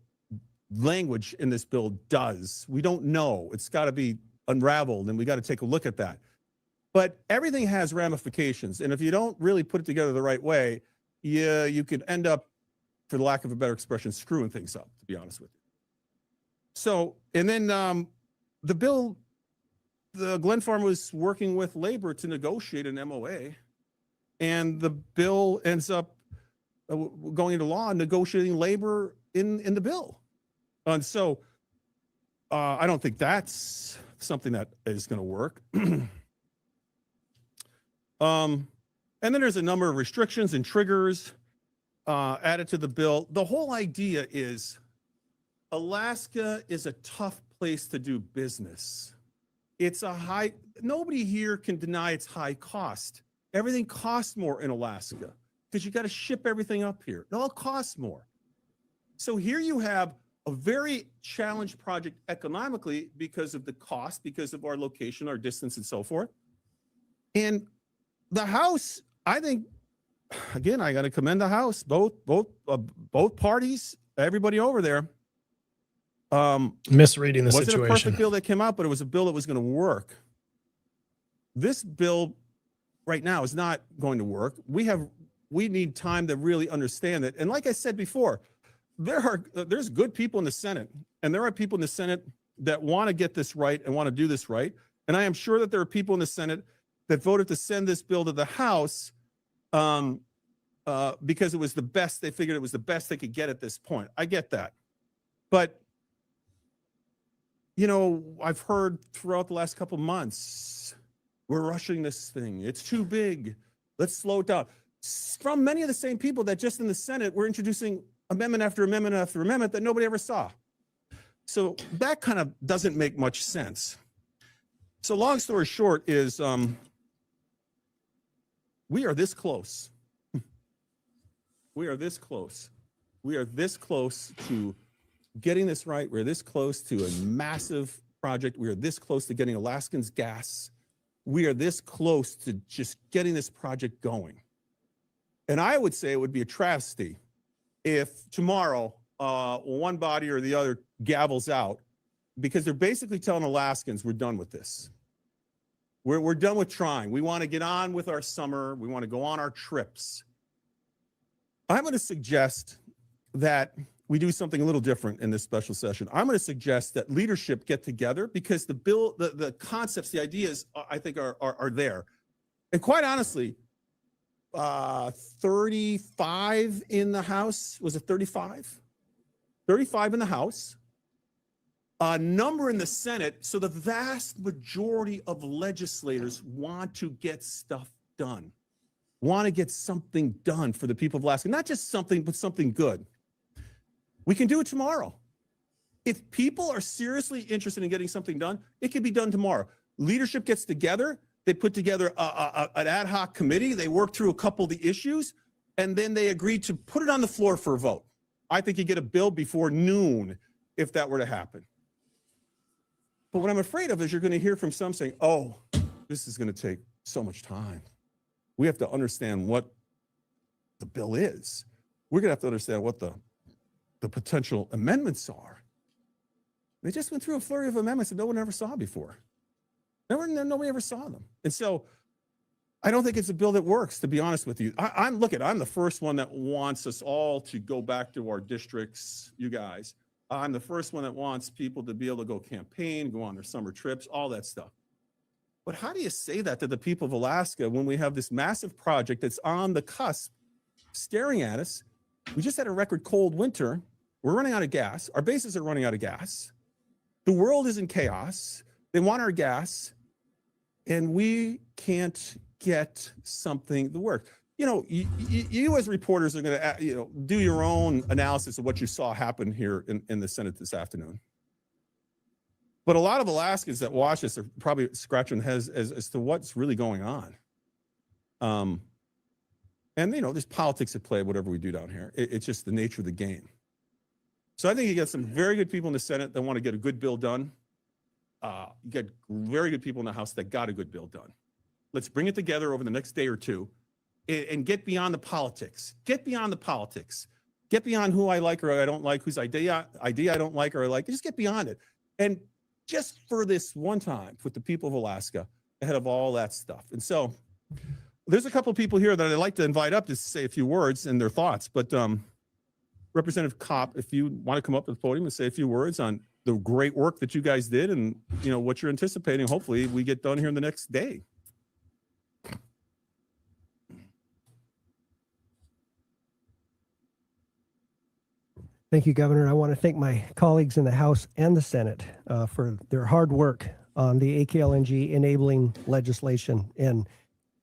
language in this bill does. We don't know. It's got to be unraveled, and we got to take a look at that. But everything has ramifications, and if you don't really put it together the right way, you could end up, for the lack of a better expression, screwing things up, to be honest with you. So, and then the bill, the Glen Farm was working with labor to negotiate an MOA, and the bill ends up going into law and negotiating labor in the bill. And so I don't think that's something that is going to work. And then there's a number of restrictions and triggers added to the bill. The whole idea is Alaska is a tough place to do business. It's a high, nobody here can deny it's high cost. Everything costs more in Alaska because you got to ship everything up here. It all costs more. So here you have a very challenged project economically because of the cost, because of our location, our distance, and so forth. And the House, I think, again, I got to commend the House, both parties, everybody over there. Misreading the situation. It wasn't a perfect bill that came out, but it was a bill that was going to work. This bill right now is not going to work. We need time to really understand it. And like I said before, there's good people in the Senate, and there are people in the Senate that want to get this right and want to do this right. And I am sure that there are people in the Senate that voted to send this bill to the House because it was the best. They figured it was the best they could get at this point. I get that. But, you know, I've heard throughout the last couple of months, we're rushing this thing. It's too big. Let's slow it down. From many of the same people that just in the Senate were introducing amendment after amendment after amendment that nobody ever saw. So that kind of doesn't make much sense. So long story short is we are this close. We are this close. We are this close to getting this right. We're this close to a massive project. We are this close to getting Alaskans gas. We are this close to just getting this project going. And I would say it would be a travesty if tomorrow one body or the other gavels out, because they're basically telling Alaskans we're done with this. We're done with trying. We want to get on with our summer. We want to go on our trips. I'm going to suggest that we do something a little different in this special session. I'm going to suggest that leadership get together, because the bill, the concepts, the ideas, I think are there. And quite honestly, 35 in the House. Was it 35? 35 in the House. A number in the Senate. So the vast majority of legislators want to get stuff done. Want to get something done for the people of Alaska. Not just something, but something good. We can do it tomorrow. If people are seriously interested in getting something done, it can be done tomorrow. Leadership gets together. They put together an ad hoc committee. They work through a couple of the issues, and then they agree to put it on the floor for a vote. I think you get a bill before noon if that were to happen. But what I'm afraid of is you're going to hear from some saying, oh, this is going to take so much time. We have to understand what the bill is. We're going to have to understand what the potential amendments are. They just went through a flurry of amendments that no one ever saw before. Nobody ever saw them. And so I don't think it's a bill that works, to be honest with you. I'm the first one that wants us all to go back to our districts, you guys. I'm the first one that wants people to be able to go campaign, go on their summer trips, all that stuff. But how do you say that to the people of Alaska when we have this massive project that's on the cusp staring at us? We just had a record cold winter. We're running out of gas. Our bases are running out of gas. The world is in chaos. They want our gas, and we can't get something to work. You know, you as reporters are going to, do your own analysis of what you saw happen here in the Senate this afternoon. But a lot of Alaskans that watch this are probably scratching their heads as to what's really going on. And, there's politics at play, whatever we do down here. It's just the nature of the game. So I think you get some very good people in the Senate that want to get a good bill done. You get very good people in the House that got a good bill done. Let's bring it together over the next day or two and get beyond the politics. Get beyond the politics. Get beyond who I like or I don't like, whose idea I don't like or I like. Just get beyond it. And just for this one time with the people of Alaska ahead of all that stuff. And so there's a couple of people here that I'd like to invite up to say a few words and their thoughts. But Representative Kopp, if you want to come up to the podium and say a few words on the great work that you guys did and what you're anticipating, hopefully we get done here in the next day. Thank you, Governor. I want to thank my colleagues in the House and the Senate for their hard work on the AKLNG enabling legislation. And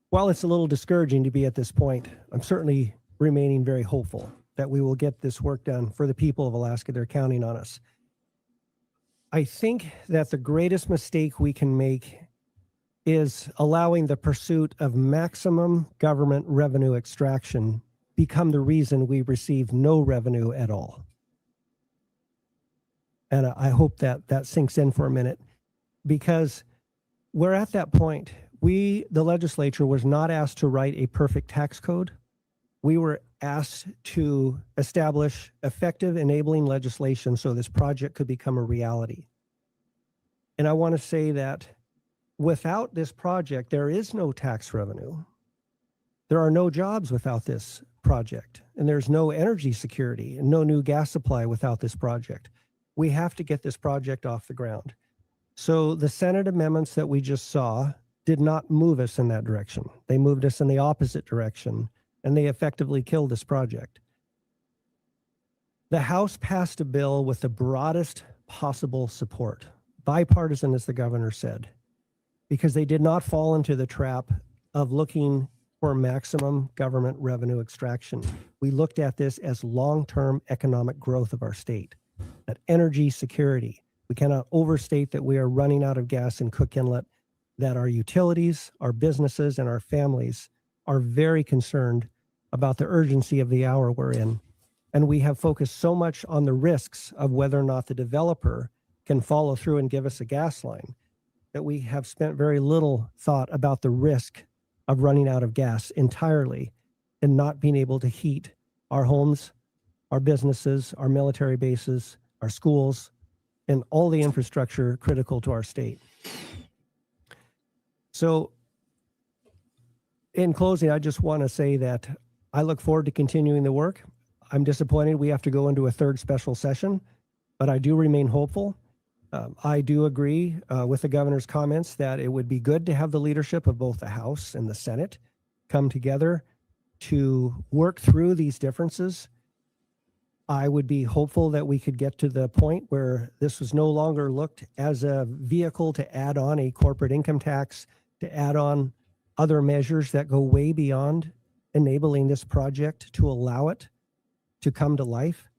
while it's a little discouraging to be at this point, I'm certainly remaining very hopeful that we will get this work done for the people of Alaska. They're counting on us. I think that the greatest mistake we can make is allowing the pursuit of maximum government revenue extraction become the reason we receive no revenue at all. And I hope that that sinks in for a minute, because we're at that point. The legislature was not asked to write a perfect tax code. We were asked to establish effective enabling legislation so this project could become a reality. And I want to say that without this project, there is no tax revenue. There are no jobs without this project, and there's no energy security and no new gas supply without this project. We have to get this project off the ground. So the Senate amendments that we just saw did not move us in that direction. They moved us in the opposite direction, and they effectively killed this project. The House passed a bill with the broadest possible support, bipartisan, as the governor said, because they did not fall into the trap of looking for maximum government revenue extraction. We looked at this as long-term economic growth of our state, that energy security. We cannot overstate that we are running out of gas in Cook Inlet, that our utilities, our businesses, and our families are very concerned about the urgency of the hour we're in. And we have focused so much on the risks of whether or not the developer can follow through and give us a gas line that we have spent very little thought about the risk of running out of gas entirely and not being able to heat our homes, our businesses, our military bases, our schools, and all the infrastructure critical to our state. So in closing, I just want to say that I look forward to continuing the work. I'm disappointed we have to go into a third special session, but I do remain hopeful. I do agree with the governor's comments that it would be good to have the leadership of both the House and the Senate come together to work through these differences. I would be hopeful that we could get to the point where this was no longer looked as a vehicle to add on a corporate income tax, to add on other measures that go way beyond enabling this project to allow it to come to life,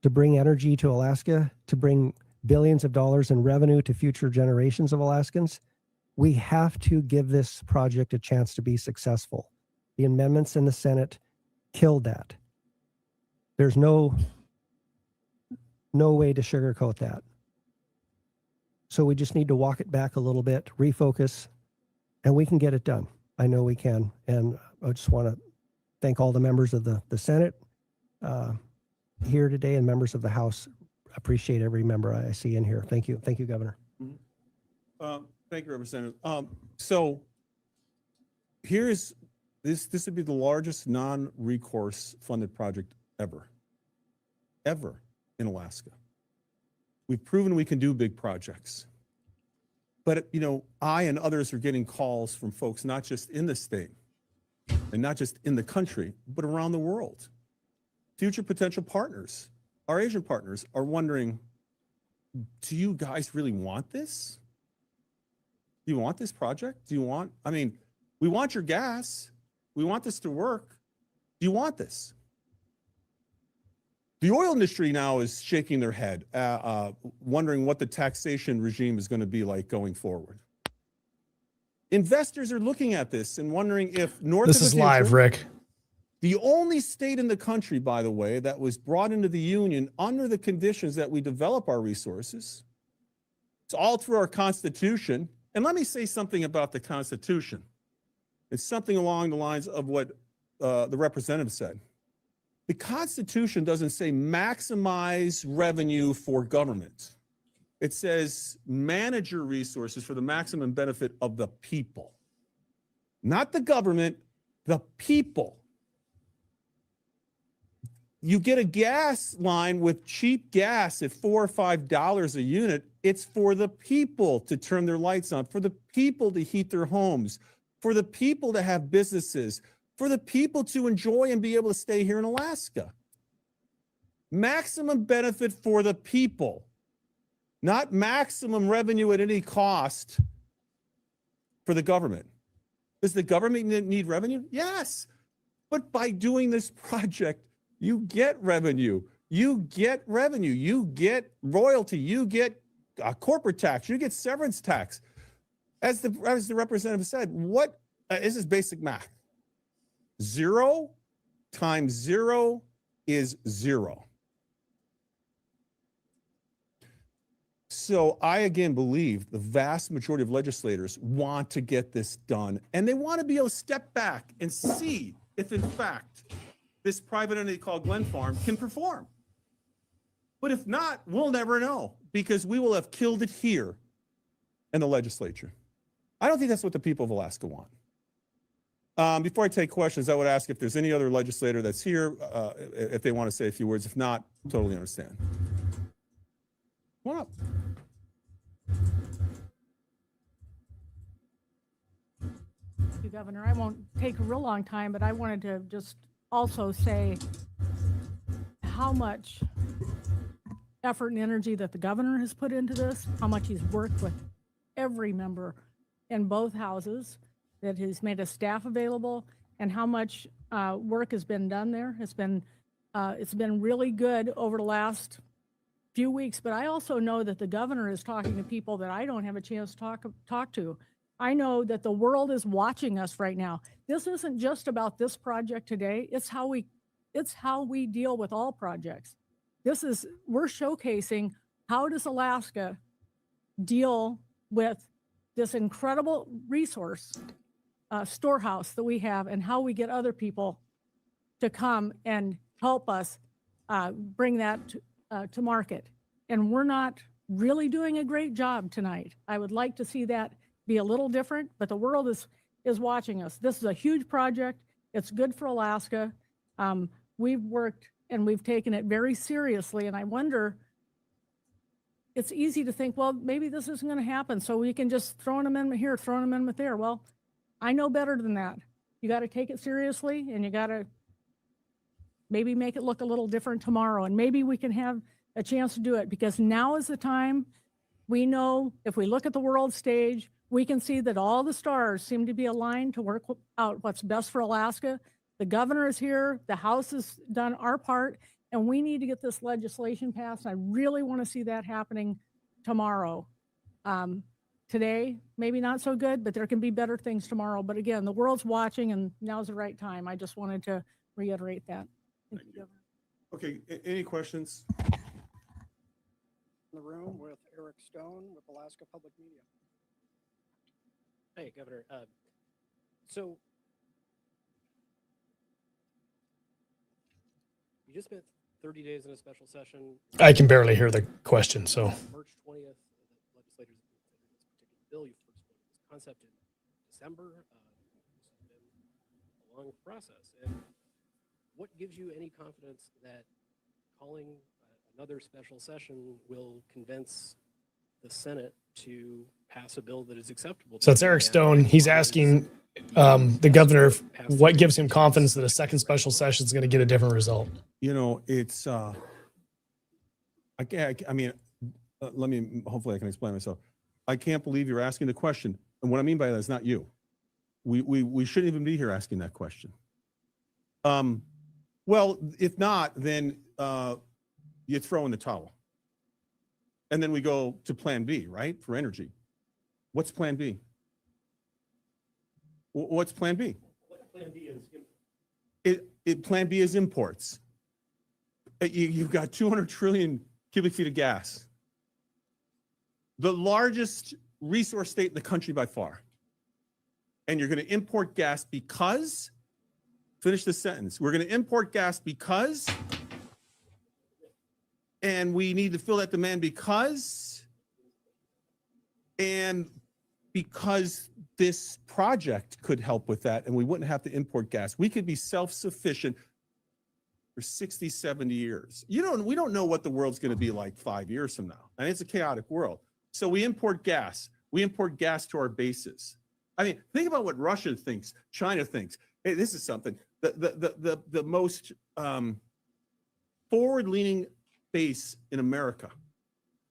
to bring energy to Alaska, to bring billions of dollars in revenue to future generations of Alaskans. We have to give this project a chance to be successful. The amendments in the Senate killed that. There's no way to sugarcoat that. So we just need to walk it back a little bit, refocus, and we can get it done. I know we can. And I just want to thank all the members of the Senate here today and members of the House. Appreciate every member I see in here. Thank you. Thank you, Governor. Thank you, Representative. So here's this would be the largest non-recourse funded project ever in Alaska. We've proven we can do big projects. But, you know, I and others are getting calls from folks, not just in the state and not just in the country, but around the world. Future potential partners, our Asian partners, are wondering, do you guys really want this? Do you want this project? Do you want, I mean, we want your gas. We want this to work. Do you want this? The oil industry now is shaking their head, wondering what the taxation regime is going to be like going forward. Investors are looking at this and wondering if north of the future— This is live, Rick. The only state in the country, by the way, that was brought into the union under the conditions that we develop our resources. It's all through our Constitution. And let me say something about the Constitution. It's something along the lines of what the representative said. The Constitution doesn't say maximize revenue for government. It says manage your resources for the maximum benefit of the people. Not the government, the people. You get a gas line with cheap gas at $4 or $5 a unit. It's for the people to turn their lights on, for the people to heat their homes, for the people to have businesses, for the people to enjoy and be able to stay here in Alaska. Maximum benefit for the people, not maximum revenue at any cost for the government. Does the government need revenue? Yes. But by doing this project, you get revenue. You get revenue. You get royalty. You get corporate tax. You get severance tax. As the representative said, what this is basic math. 0 times 0 is 0. So I again believe the vast majority of legislators want to get this done, and they want to be able to step back and see if in fact this private entity called Glen Farm can perform. But if not, we'll never know, because we will have killed it here in the legislature. I don't think that's what the people of Alaska want. Before I take questions, I would ask if there's any other legislator that's here, if they want to say a few words. If not, totally understand. Come on up. Thank you, Governor. I won't take a real long time, but I wanted to just also say how much effort and energy that the governor has put into this, how much he's worked with every member in both houses, that he's made a staff available, and how much work has been done there. It's been really good over the last few weeks, but I also know that the governor is talking to people that I don't have a chance to talk to. I know that the world is watching us right now. This isn't just about this project today. It's how we deal with all projects. We're showcasing how does Alaska deal with this incredible resource storehouse that we have, and how we get other people to come and help us bring that to market. And we're not really doing a great job tonight. I would like to see that be a little different, but the world is watching us. This is a huge project. It's good for Alaska. We've worked and we've taken it very seriously. And I wonder, it's easy to think, well, maybe this isn't going to happen, so we can just throw an amendment here, throw an amendment there. Well, I know better than that. You got to take it seriously, and you got to maybe make it look a little different tomorrow. And maybe we can have a chance to do it, because now is the time. We know if we look at the world stage, we can see that all the stars seem to be aligned to work out what's best for Alaska. The governor is here, the House has done our part, and we need to get this legislation passed. I really want to see that happening tomorrow. Today, maybe not so good, but there can be better things tomorrow. But again, the world's watching, and now's the right time. I just wanted to reiterate that. Thank you, Governor. Okay, any questions? In the room with Eric Stone with Alaska Public Media. Hey, Governor. So you just spent 30 days in a special session. I can barely hear the question, so. March 20th, the legislators considered this particular bill. You first put this concept in December. This has been a long process. And what gives you any confidence that calling another special session will convince the Senate to pass a bill that is acceptable? So it's Eric Stone. He's asking the governor what gives him confidence that a second special session is going to get a different result. You know, it's, I mean, let me, hopefully I can explain myself. I can't believe you're asking the question. And what I mean by that is not you. We shouldn't even be here asking that question. Well, if not, then you throw in the towel. And then we go to plan B, right? For energy. What's plan B? What's plan B? What plan B is? Plan B is imports. You've got 200 trillion cubic feet of gas. The largest resource state in the country by far. And you're going to import gas because, finish the sentence, we're going to import gas because, and we need to fill that demand because, and because this project could help with that, and we wouldn't have to import gas. We could be self-sufficient for 60, 70 years. We don't know what the world's going to be like 5 years from now. And it's a chaotic world. So we import gas. We import gas to our bases. I mean, think about what Russia thinks, China thinks. Hey, this is something. The most forward-leaning base in America,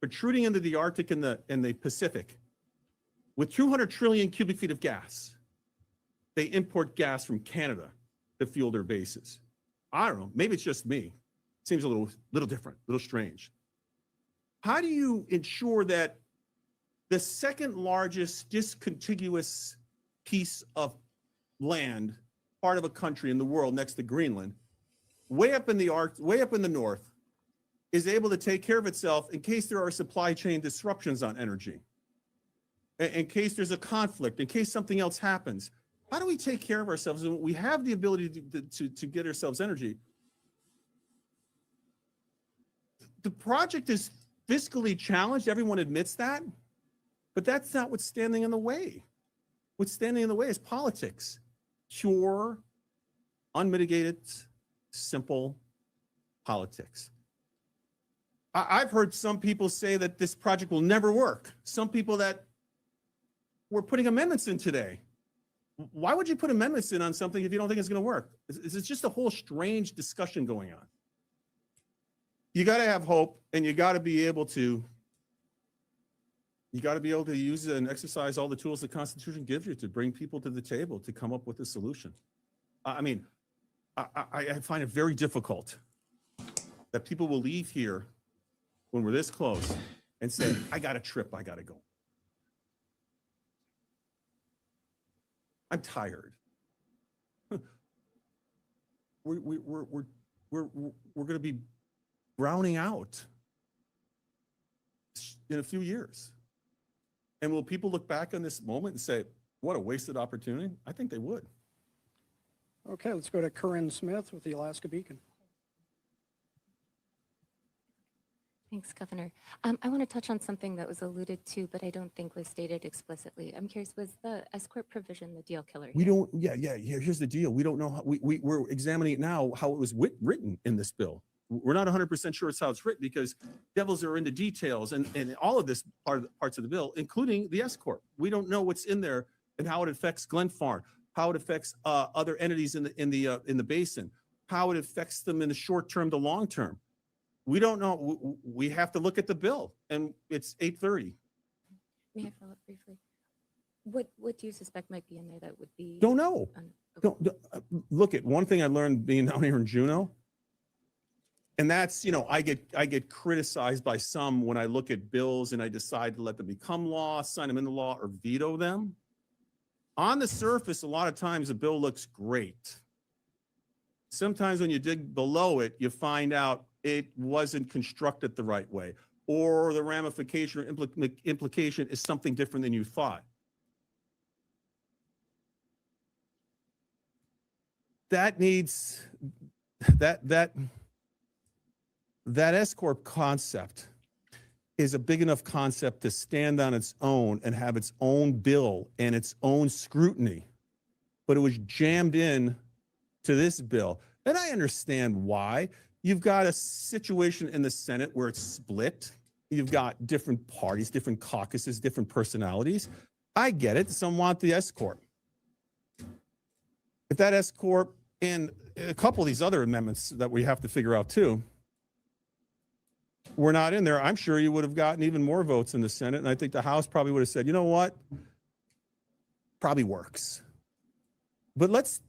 protruding into the Arctic and the Pacific, with 200 trillion cubic feet of gas. They import gas from Canada to fuel their bases. I don't know, maybe it's just me. Seems a little different, a little strange. How do you ensure that the second largest discontiguous piece of land, part of a country in the world next to Greenland, way up in the way up in the north, is able to take care of itself in case there are supply chain disruptions on energy, in case there's a conflict, in case something else happens? How do we take care of ourselves? And we have the ability to get ourselves energy. The project is fiscally challenged. Everyone admits that. But that's not what's standing in the way. What's standing in the way is politics. pure, unmitigated, simple politics. I've heard some people say that this project will never work. Some people that were putting amendments in today. Why would you put amendments in on something if you don't think it's going to work? It's just a whole strange discussion going on. You got to have hope, and you got to be able to use and exercise all the tools the Constitution gives you to bring people to the table to come up with a solution. I mean, I find it very difficult that people will leave here when we're this close and say, I got a trip, I got to go. I'm tired. We're going to be browning out in a few years. And will people look back on this moment and say, what a wasted opportunity? I think they would. Okay, let's go to Corinne Smith with the Alaska Beacon. Thanks, Governor. I want to touch on something that was alluded to, but I don't think was stated explicitly. I'm curious, was the S-corp provision the deal killer? We don't, yeah. Here's the deal. We don't know how, we're examining it now, how it was written in this bill. We're not 100% sure it's how it's written because devils are in the details and all of this parts of the bill, including the S-corp. We don't know what's in there and how it affects Glenfarne, how it affects other entities in the basin, how it affects them in the short term to long term. We don't know. We have to look at the bill, and it's 8:30. May I follow up briefly? What do you suspect might be in there that would be? Don't know. Okay. Look at one thing I learned being down here in Juneau, and that's, I get criticized by some when I look at bills and I decide to let them become law, sign them into law, or veto them. On the surface, a lot of times a bill looks great. Sometimes when you dig below it, you find out it wasn't constructed the right way, or the ramification or implication is something different than you thought. That needs, that S-corp concept is a big enough concept to stand on its own and have its own bill and its own scrutiny, but it was jammed in to this bill. And I understand why. You've got a situation in the Senate where it's split. You've got different parties, different caucuses, different personalities. I get it. Some want the S-corp. If that S-corp and a couple of these other amendments that we have to figure out too were not in there, I'm sure you would have gotten even more votes in the Senate. And I think the House probably would have said, you know what? Probably works. But let's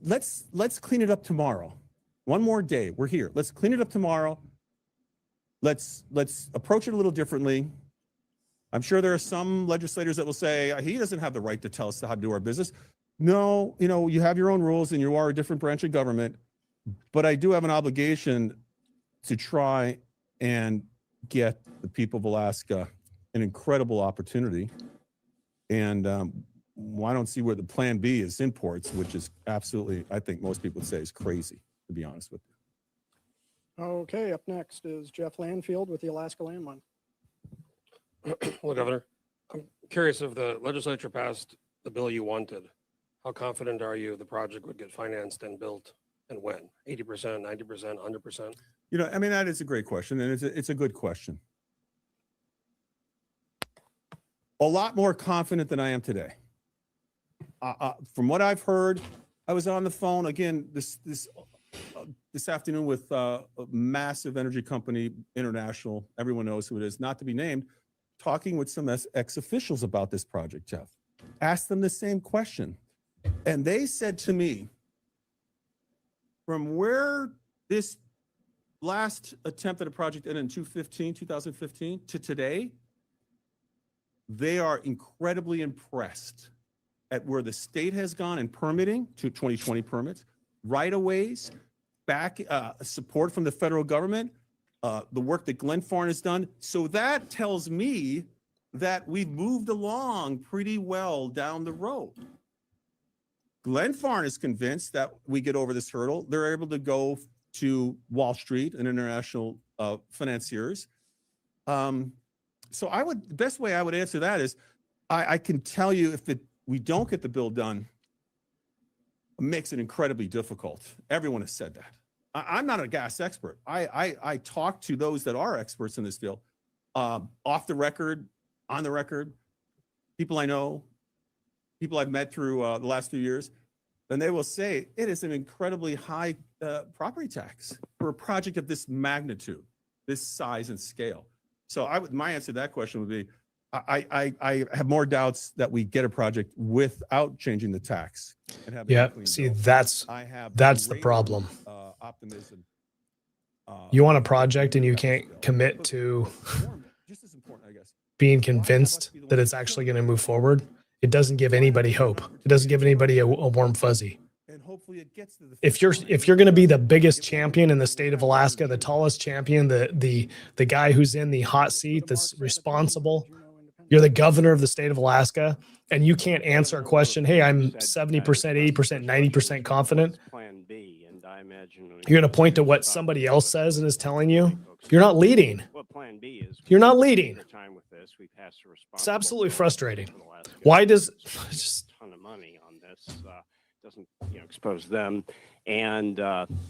clean it up tomorrow. One more day. We're here. Let's clean it up tomorrow. Let's approach it a little differently. I'm sure there are some legislators that will say he doesn't have the right to tell us how to do our business. No, you have your own rules and you are a different branch of government, but I do have an obligation to try and get the people of Alaska an incredible opportunity. And I don't see where the plan B is imports, which is absolutely, I think most people would say is crazy, to be honest with you. Okay, up next is Jeff Landfield with the Alaska Landmine. Well, Governor, I'm curious if the legislature passed the bill you wanted, how confident are you the project would get financed and built and when? 80%, 90%, 100%? That is a great question, and it's a good question. A lot more confident than I am today. From what I've heard, I was on the phone again this afternoon with a massive energy company, international, everyone knows who it is, not to be named, talking with some ex-officials about this project, Jeff. Asked them the same question. And they said to me, from where this last attempt at a project ended in 2015 to today, they are incredibly impressed at where the state has gone in permitting to 2020 permits, right-of-ways, back support from the federal government, the work that Glenfarne has done. So that tells me that we've moved along pretty well down the road. Glenfarne is convinced that we get over this hurdle. They're able to go to Wall Street and international financiers. So the best way I would answer that is I can tell you if we don't get the bill done makes it incredibly difficult. Everyone has said that. I'm not a gas expert. I talk to those that are experts in this field, off the record, on the record, people I know, people I've met through the last few years, and they will say it is an incredibly high property tax for a project of this magnitude, this size and scale. So my answer to that question would be, I have more doubts that we get a project without changing the tax. And having a clean bill. That's the problem. Optimism. You want a project and you can't commit to Just as important, I guess. being convinced that it's actually going to move forward. It doesn't give anybody hope. It doesn't give anybody a warm fuzzy. And hopefully it gets to the If you're going to be the biggest champion in the state of Alaska, the tallest champion, the guy who's in the hot seat that's responsible, you're the governor of the state of Alaska, and you can't answer a question, hey, I'm 70%, 80%, 90% confident. You're going to point to what somebody else says and is telling you. You're not leading. You're not leading. It's absolutely frustrating. Why does just ton of money on this? Doesn't expose them and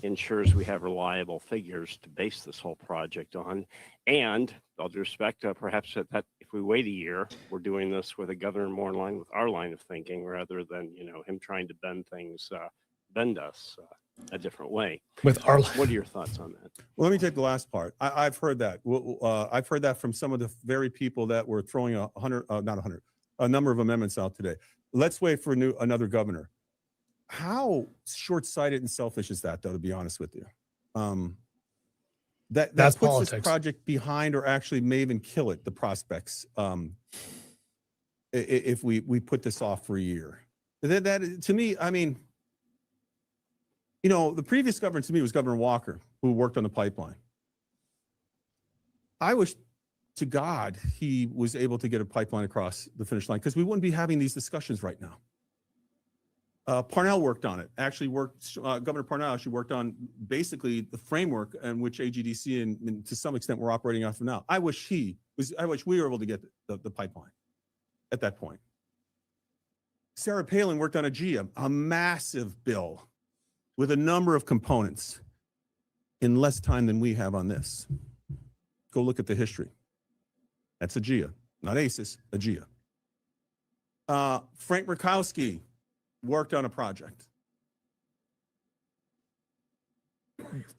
ensures we have reliable figures to base this whole project on. And all due respect, perhaps that if we wait a year, we're doing this with a governor more in line with our line of thinking rather than him trying to bend us a different way. With our, what are your thoughts on that? Well, let me take the last part. I've heard that. I've heard that from some of the very people that were throwing a number of amendments out today. Let's wait for another governor. How short-sighted and selfish is that, though, to be honest with you? That That's puts politics. this project behind or actually may even kill it, the prospects, if we put this off for a year. That to me, I mean, the previous governor to me was Governor Walker, who worked on the pipeline. I wish to God he was able to get a pipeline across the finish line, because we wouldn't be having these discussions right now. Parnell worked on it. Governor Parnell actually worked on basically the framework in which AGDC and to some extent we're operating off of now. I wish we were able to get the pipeline at that point. Sarah Palin worked on a massive bill with a number of components in less time than we have on this. Go look at the history. That's AGEA, not ACES, AGEA. Frank Murkowski worked on a project.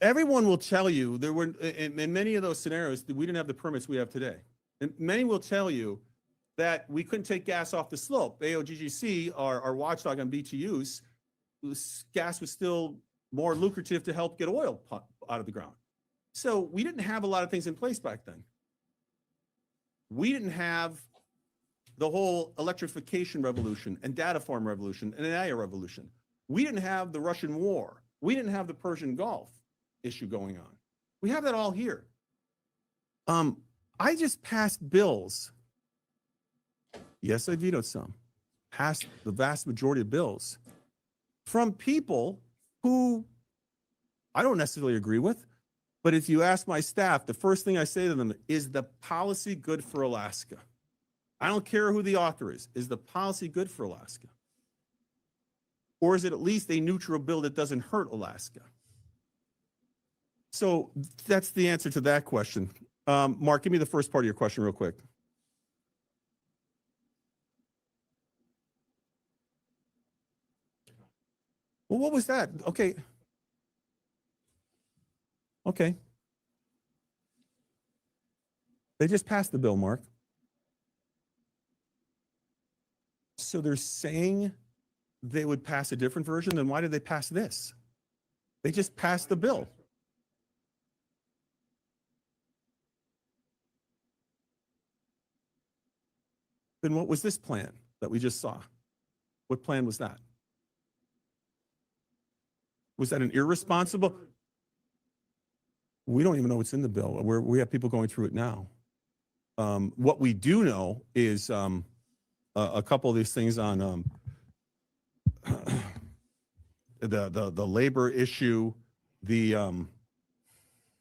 Everyone will tell you there were, in many of those scenarios, we didn't have the permits we have today. And many will tell you that we couldn't take gas off the slope. AOGGC, our watchdog on BTUs, gas was still more lucrative to help get oil out of the ground. So we didn't have a lot of things in place back then. We didn't have the whole electrification revolution and data farm revolution and an AI revolution. We didn't have the Russian war. We didn't have the Persian Gulf issue going on. We have that all here. I just passed bills. Yes, I vetoed some. Passed the vast majority of bills from people who I don't necessarily agree with. But if you ask my staff, the first thing I say to them is the policy good for Alaska? I don't care who the author is. Is the policy good for Alaska? Or is it at least a neutral bill that doesn't hurt Alaska? So that's the answer to that question. Mark, give me the first part of your question real quick. Well, what was that? Okay. Okay. They just passed the bill, Mark. So they're saying they would pass a different version. Then why did they pass this? They just passed the bill. Then what was this plan that we just saw? What plan was that? Was that an irresponsible? We don't even know what's in the bill. We have people going through it now. What we do know is a couple of these things on the labor issue, the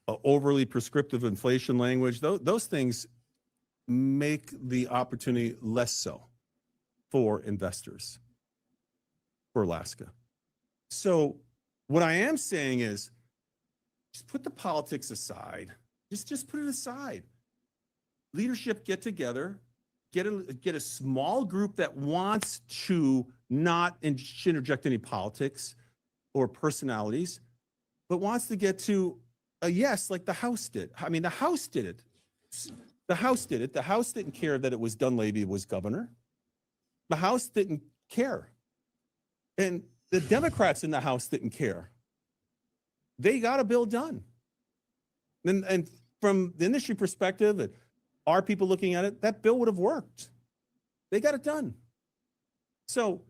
overly prescriptive inflation language. Those things make the opportunity less so for investors for Alaska. So what I am saying is just put the politics aside. Just put it aside. Leadership get together, get a small group that wants to not interject any politics or personalities, but wants to get to a yes, like the House did. I mean, the House did it. The House did it. The House didn't care that it was Dunleavy was governor. The House didn't care. And the Democrats in the House didn't care. They got a bill done. And from the industry perspective, and our people looking at it, that bill would have worked. They got it done. So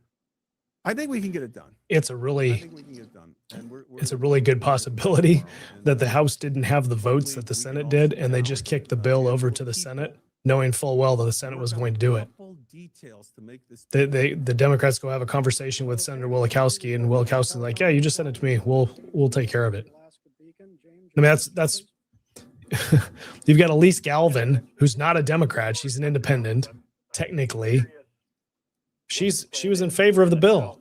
I think we can get it done. It's a I really, think we can get it done. And it's a really good possibility that the House didn't have the votes that the Senate did, and they just kicked the bill over to the Senate, knowing full well that the Senate was going to do it. Details to make this. The Democrats go have a conversation with Senator Wielechowski, and Wielechowski's like, yeah, you just send it to me. We'll take care of it. I mean, that's you've got Elise Galvin, who's not a Democrat. She's an independent, technically. She was in favor of the bill.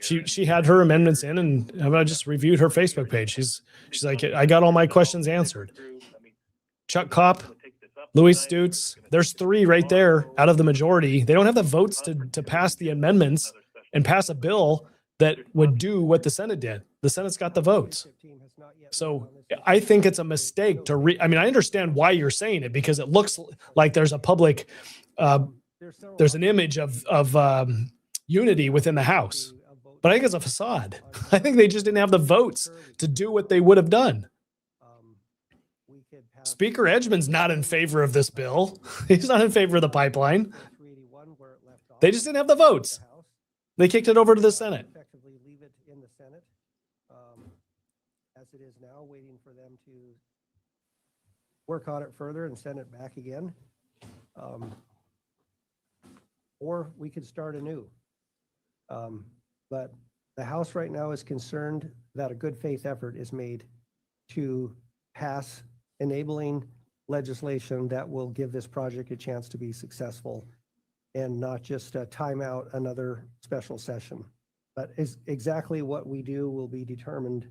She had her amendments in, and I just reviewed her Facebook page. She's like, I got all my questions answered. Chuck Kopp, Louis Stutz, there's 3 right there out of the majority. They don't have the votes to pass the amendments and pass a bill that would do what the Senate did. The Senate's got the votes. So I think it's a mistake to I mean, I understand why you're saying it, because it looks like there's a public, there's an image of unity within the House. But I think it's a facade. I think they just didn't have the votes to do what they would have done. Speaker Edgman's not in favor of this bill. He's not in favor of the pipeline. They just didn't have the votes. They kicked it over to the Senate. Effectively leave it in the Senate as it is now, waiting for them to work on it further and send it back again. Or we could start anew. But the House right now is concerned that a good faith effort is made to pass enabling legislation that will give this project a chance to be successful and not just time out another special session. But is exactly what we do will be determined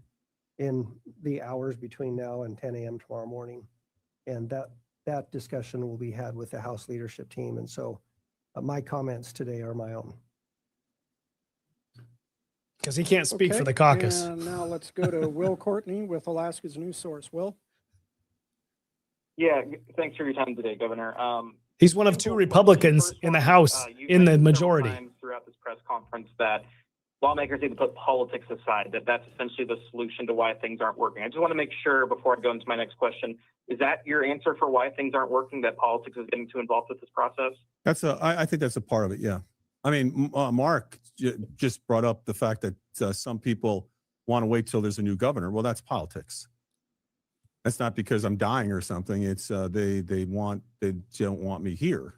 in the hours between now and 10 a.m. tomorrow morning. And that discussion will be had with the House leadership team. And so my comments today are my own. Because he can't speak for the caucus. And now let's go to Will Courtney with Alaska's News Source. Will? Yeah, thanks for your time today, Governor. He's one of 2 Republicans in the House in the majority. Throughout this press conference that lawmakers need to put politics aside, that's essentially the solution to why things aren't working. I just want to make sure before I go into my next question, is that your answer for why things aren't working, that politics is getting too involved with this process? I think that's a part of it, yeah. I mean, Mark just brought up the fact that some people want to wait till there's a new governor. Well, that's politics. That's not because I'm dying or something. It's they don't want me here.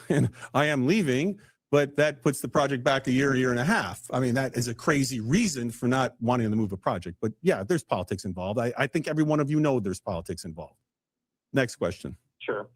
And I am leaving, but that puts the project back a year and a half. I mean, that is a crazy reason for not wanting to move a project. But yeah, there's politics involved. I think every one of you know there's politics involved. Next question. Sure.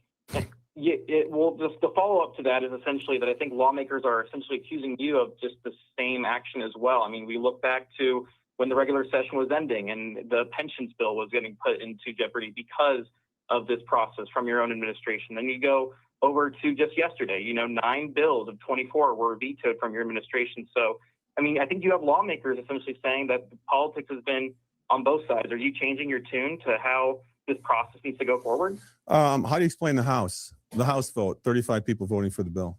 Yeah, well, just the follow-up to that is essentially that I think lawmakers are essentially accusing you of just the same action as well. I mean, we look back to when the regular session was ending and the pensions bill was getting put into jeopardy because of this process from your own administration. Then you go over to just yesterday, 9 bills of 24 were vetoed from your administration. So, I mean, I think you have lawmakers essentially saying that politics has been on both sides. Are you changing your tune to how this process needs to go forward? How do you explain the House? The House vote, 35 people voting for the bill.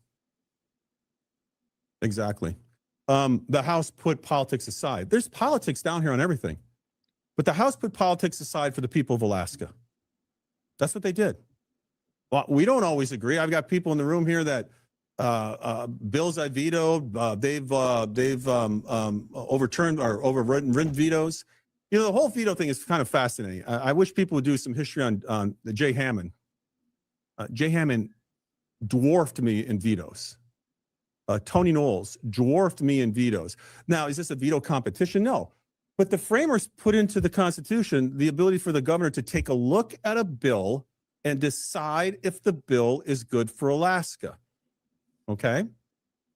Exactly. The House put politics aside. There's politics down here on everything. But the House put politics aside for the people of Alaska. That's what they did. Well, we don't always agree. I've got people in the room here that bills I vetoed, they've overturned or overridden vetoes. The whole veto thing is kind of fascinating. I wish people would do some history on Jay Hammond. Jay Hammond dwarfed me in vetoes. Tony Knowles dwarfed me in vetoes. Now, is this a veto competition? No. But the framers put into the Constitution the ability for the governor to take a look at a bill and decide if the bill is good for Alaska. Okay?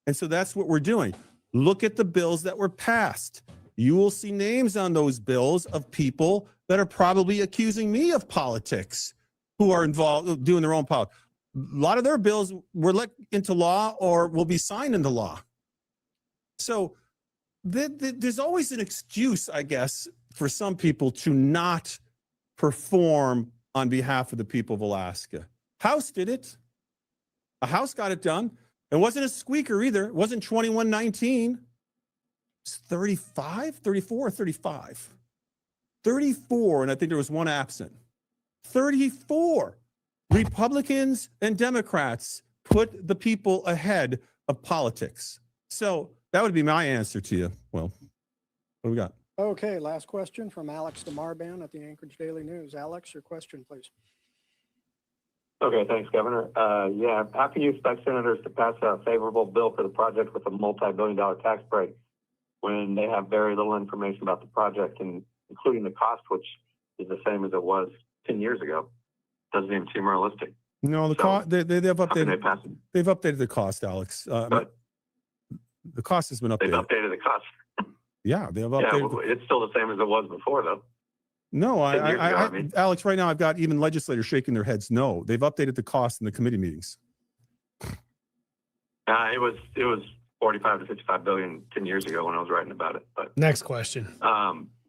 And so that's what we're doing. Look at the bills that were passed. You will see names on those bills of people that are probably accusing me of politics, who are involved doing their own politics. A lot of their bills were let into law or will be signed into law. So there's always an excuse, I guess, for some people to not perform on behalf of the people of Alaska. House did it. A House got it done. It wasn't a squeaker either. It wasn't 2119. It's 35, 34, 35. 34, and I think there was one absent. 34. Republicans and Democrats put the people ahead of politics. So that would be my answer to you. Well, what do we got? Okay, last question from Alex DeMarban at the Anchorage Daily News. Alex, your question, please. Okay, thanks, Governor. Yeah, how can you expect senators to pass a favorable bill for the project with a multi-billion-dollar tax break when they have very little information about the project, and including the cost, which is the same as it was 10 years ago? Doesn't even seem realistic. No, the cost they've updated. They've updated the cost, Alex. The cost has been updated. They've updated the cost. Yeah, they've updated. Yeah, well, it's still the same as it was before, though. No, 10 years ago, I mean. Alex, right now I've got even legislators shaking their heads. No, they've updated the cost in the committee meetings. It was 45 to 55 billion 10 years ago when I was writing about it. But next question.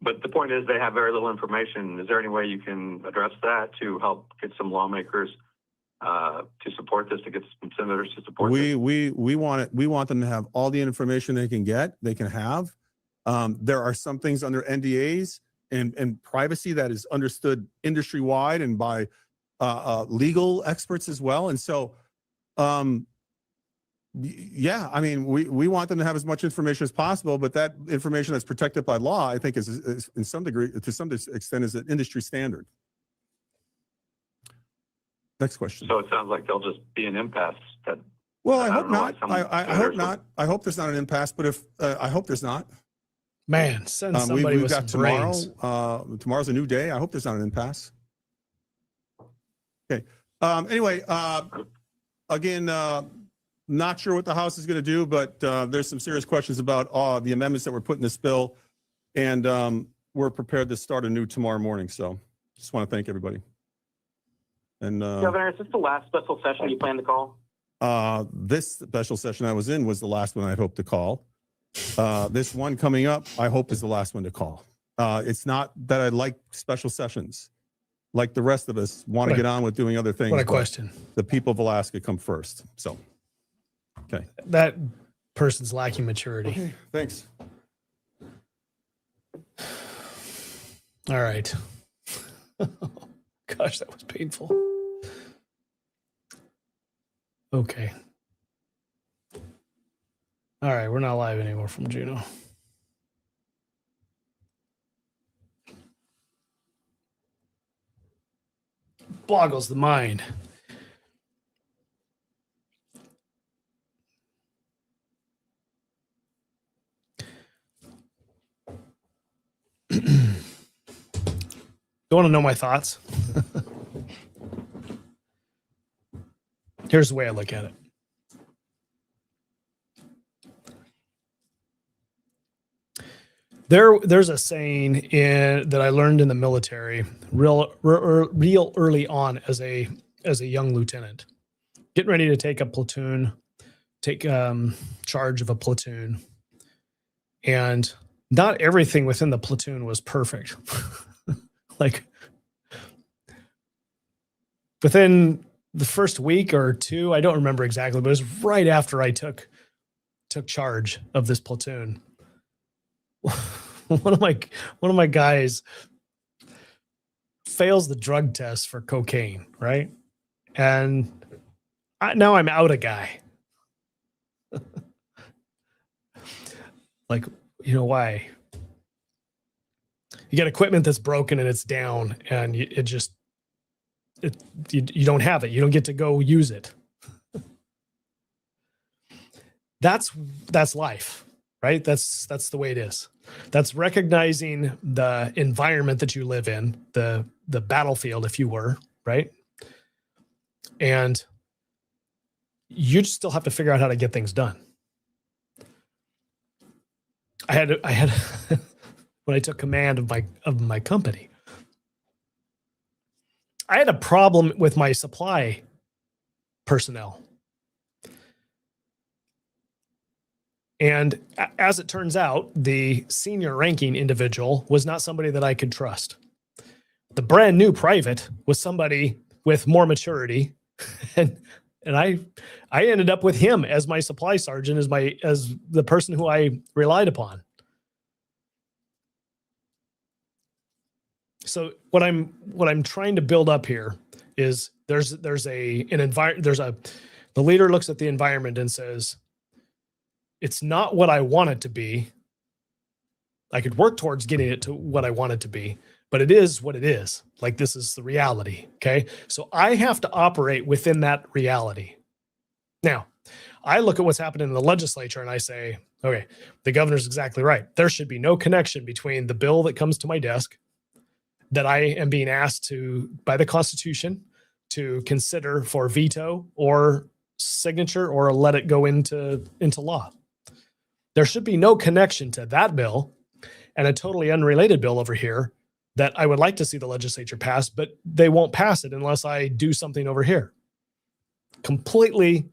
But the point is, they have very little information. Is there any way you can address that to help get some lawmakers to support this, to get some senators to support this? We want it. We want them to have all the information they can get, they can have. There are some things under NDAs and privacy that is understood industry-wide and by legal experts as well. And so, yeah, I mean, we want them to have as much information as possible, but that information that's protected by law, I think, is in some degree, to some extent, is an industry standard. Next question. So it sounds like there'll just be an impasse. Well, I hope not. I hope not. I hope there's not an impasse, but if I hope there's not. Man, send somebody with some brains. Tomorrow's a new day. I hope there's not an impasse. Okay. Anyway, again, not sure what the House is going to do, but there's some serious questions about the amendments that were put in this bill, and we're prepared to start anew tomorrow morning. So just want to thank everybody. And Governor, is this the last special session you plan to call? This special session I was in was the last one I'd hoped to call. This one coming up, I hope, is the last one to call. It's not that I like special sessions. Like the rest of us want to get on with doing other things. What a question. The people of Alaska come first. So, okay. That person's lacking maturity. Okay, thanks. All right. Gosh, that was painful. Okay. All right, we're not live anymore from Juneau. Boggles the mind. You want to know my thoughts? Here's the way I look at it. There's a saying that I learned in the military real early on as a young lieutenant, getting ready to take a platoon, take charge of a platoon, and not everything within the platoon was perfect. Like within the first week or two, I don't remember exactly, but it was right after I took charge of this platoon. One of my guys fails the drug test for cocaine, right? And now I'm out a guy. Like, you know why? You got equipment that's broken and it's down, and you don't have it. You don't get to go use it. That's life, right? That's the way it is. That's recognizing the environment that you live in, the battlefield, if you were, right? And you still have to figure out how to get things done. I had when I took command of my company, I had a problem with my supply personnel. And as it turns out, the senior ranking individual was not somebody that I could trust. The brand new private was somebody with more maturity. And I ended up with him as my supply sergeant, as the person who I relied upon. So what I'm trying to build up here is the leader looks at the environment and says, it's not what I want it to be. I could work towards getting it to what I want it to be, but it is what it is. Like, this is the reality. Okay. So I have to operate within that reality. Now, I look at what's happening in the legislature and I say, okay, the governor's exactly right. There should be no connection between the bill that comes to my desk that I am being asked to, by the Constitution, to consider for veto or signature or let it go into law. There should be no connection to that bill and a totally unrelated bill over here that I would like to see the legislature pass, but they won't pass it unless I do something over here. Completely,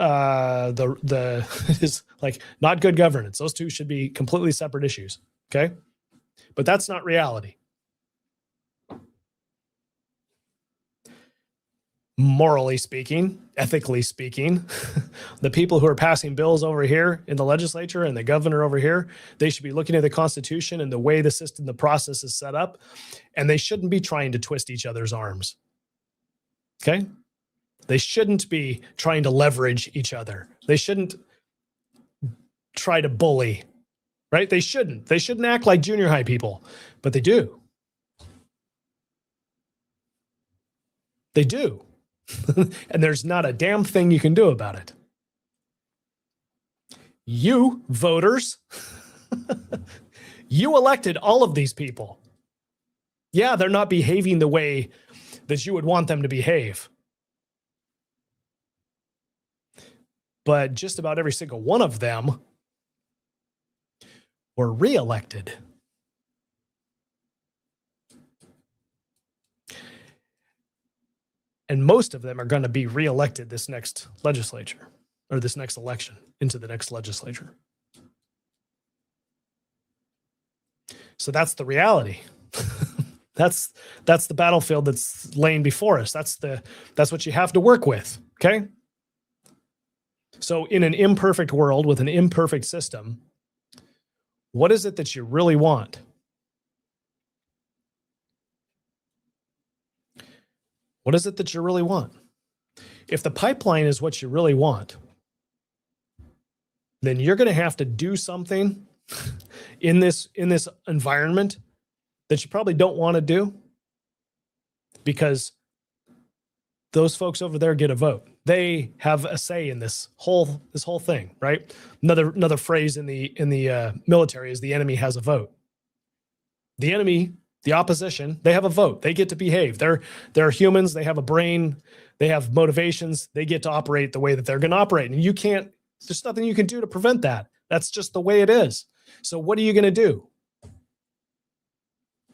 is like not good governance. Those two should be completely separate issues. Okay. But that's not reality. Morally speaking, ethically speaking, the people who are passing bills over here in the legislature and the governor over here, they should be looking at the Constitution and the way the system, the process is set up, and they shouldn't be trying to twist each other's arms. Okay? They shouldn't be trying to leverage each other. They shouldn't try to bully, right? They shouldn't. They shouldn't act like junior high people, but they do. They do. And there's not a damn thing you can do about it. You voters, you elected all of these people. Yeah, they're not behaving the way that you would want them to behave. But just about every single one of them were reelected. And most of them are going to be reelected this next legislature, or this next election into the next legislature. So that's the reality. That's the battlefield that's laying before us. That's what you have to work with. Okay. So in an imperfect world with an imperfect system, what is it that you really want? What is it that you really want? If the pipeline is what you really want, then you're going to have to do something in this environment that you probably don't want to do, because those folks over there get a vote. They have a say in this whole thing, right? Another phrase in the military is the enemy has a vote. The enemy, the opposition, they have a vote. They get to behave. They're humans. They have a brain. They have motivations. They get to operate the way that they're going to operate. And there's nothing you can do to prevent that. That's just the way it is. So what are you going to do?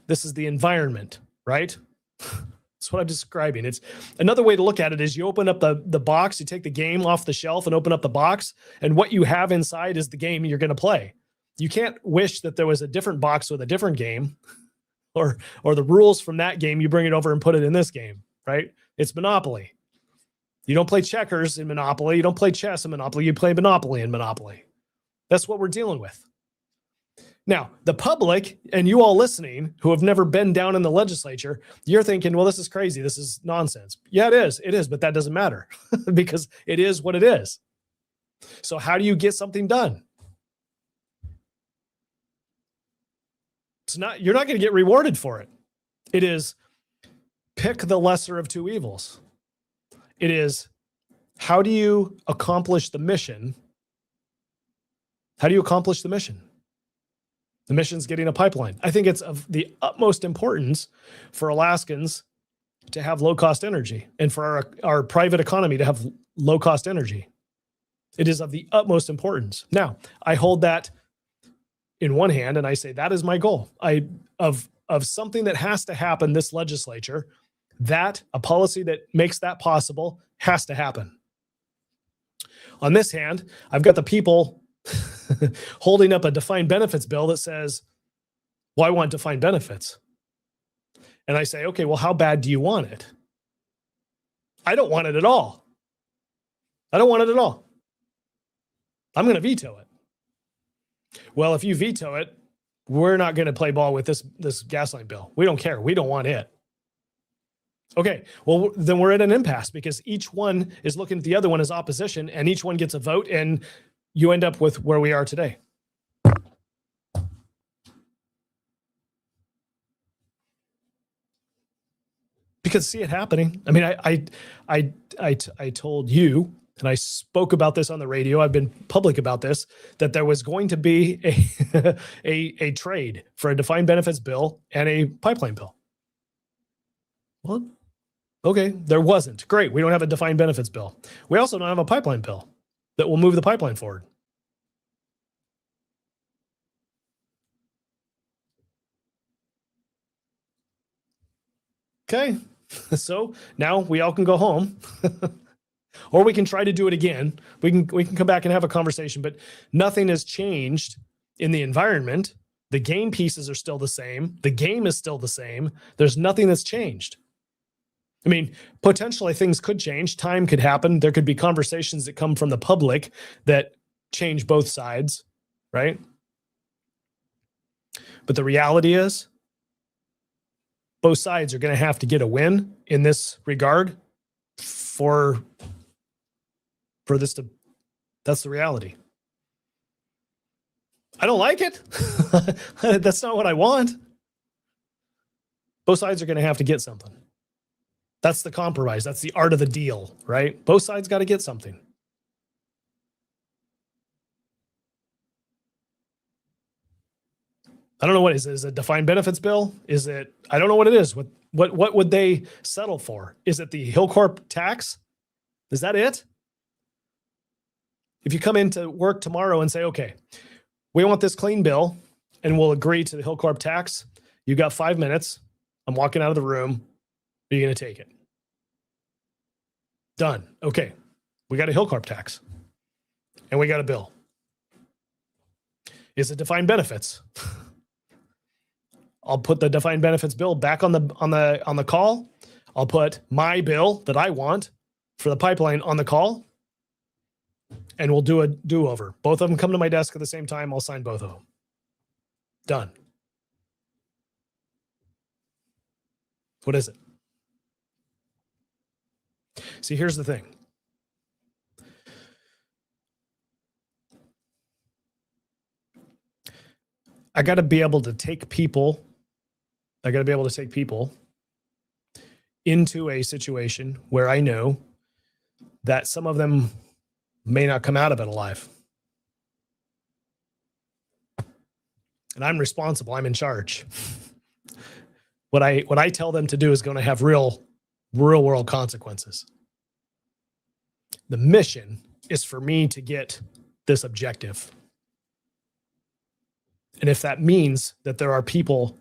This is the environment, right? That's what I'm describing. It's another way to look at it is you open up the box, you take the game off the shelf and open up the box, and what you have inside is the game you're going to play. You can't wish that there was a different box with a different game. Or the rules from that game, you bring it over and put it in this game, right? It's Monopoly. You don't play checkers in Monopoly. You don't play chess in Monopoly. You play Monopoly in Monopoly. That's what we're dealing with. Now, the public and you all listening who have never been down in the legislature, you're thinking, well, this is crazy. This is nonsense. Yeah, it is. It is, but that doesn't matter because it is what it is. So how do you get something done? You're not going to get rewarded for it. It is pick the lesser of two evils. It is, how do you accomplish the mission? How do you accomplish the mission? The mission's getting a pipeline. I think it's of the utmost importance for Alaskans to have low-cost energy and for our private economy to have low-cost energy. It is of the utmost importance. Now, I hold that in one hand, and I say, that is my goal. Of something that has to happen this legislature, that a policy that makes that possible has to happen. On this hand, I've got the people holding up a defined benefits bill that says, well, I want defined benefits. And I say, okay, well, how bad do you want it? I don't want it at all. I don't want it at all. I'm going to veto it. Well, if you veto it, we're not going to play ball with this gas line bill. We don't care. We don't want it. Okay, well, then we're at an impasse because each one is looking at the other one as opposition, and each one gets a vote, and you end up with where we are today. Because see it happening. I mean, I told you, and I spoke about this on the radio, I've been public about this, that there was going to be a trade for a defined benefits bill and a pipeline bill. Well, okay, there wasn't. Great. We don't have a defined benefits bill. We also don't have a pipeline bill that will move the pipeline forward. Okay, so now we all can go home. Or we can try to do it again. We can come back and have a conversation, but nothing has changed in the environment. The game pieces are still the same. The game is still the same. There's nothing that's changed. I mean, potentially things could change. Time could happen. There could be conversations that come from the public that change both sides, right? But the reality is, both sides are going to have to get a win in this regard for this to, that's the reality. I don't like it. That's not what I want. Both sides are going to have to get something. That's the compromise. That's the art of the deal, right? Both sides got to get something. I don't know what is a defined benefits bill? Is it, I don't know what it is. What would they settle for? Is it the Hillcorp tax? Is that it? If you come into work tomorrow and say, okay, we want this clean bill and we'll agree to the Hillcorp tax, you got 5 minutes. I'm walking out of the room. Are you going to take it? Done. Okay. We got a Hillcorp tax and we got a bill. Is it defined benefits? I'll put the defined benefits bill back on the call. I'll put my bill that I want for the pipeline on the call, and we'll do a do-over. Both of them come to my desk at the same time. I'll sign both of them. Done. What is it? See, here's the thing. I got to be able to take people into a situation where I know that some of them may not come out of it alive. And I'm responsible. I'm in charge. What I tell them to do is going to have real world consequences. The mission is for me to get this objective. And if that means that there are people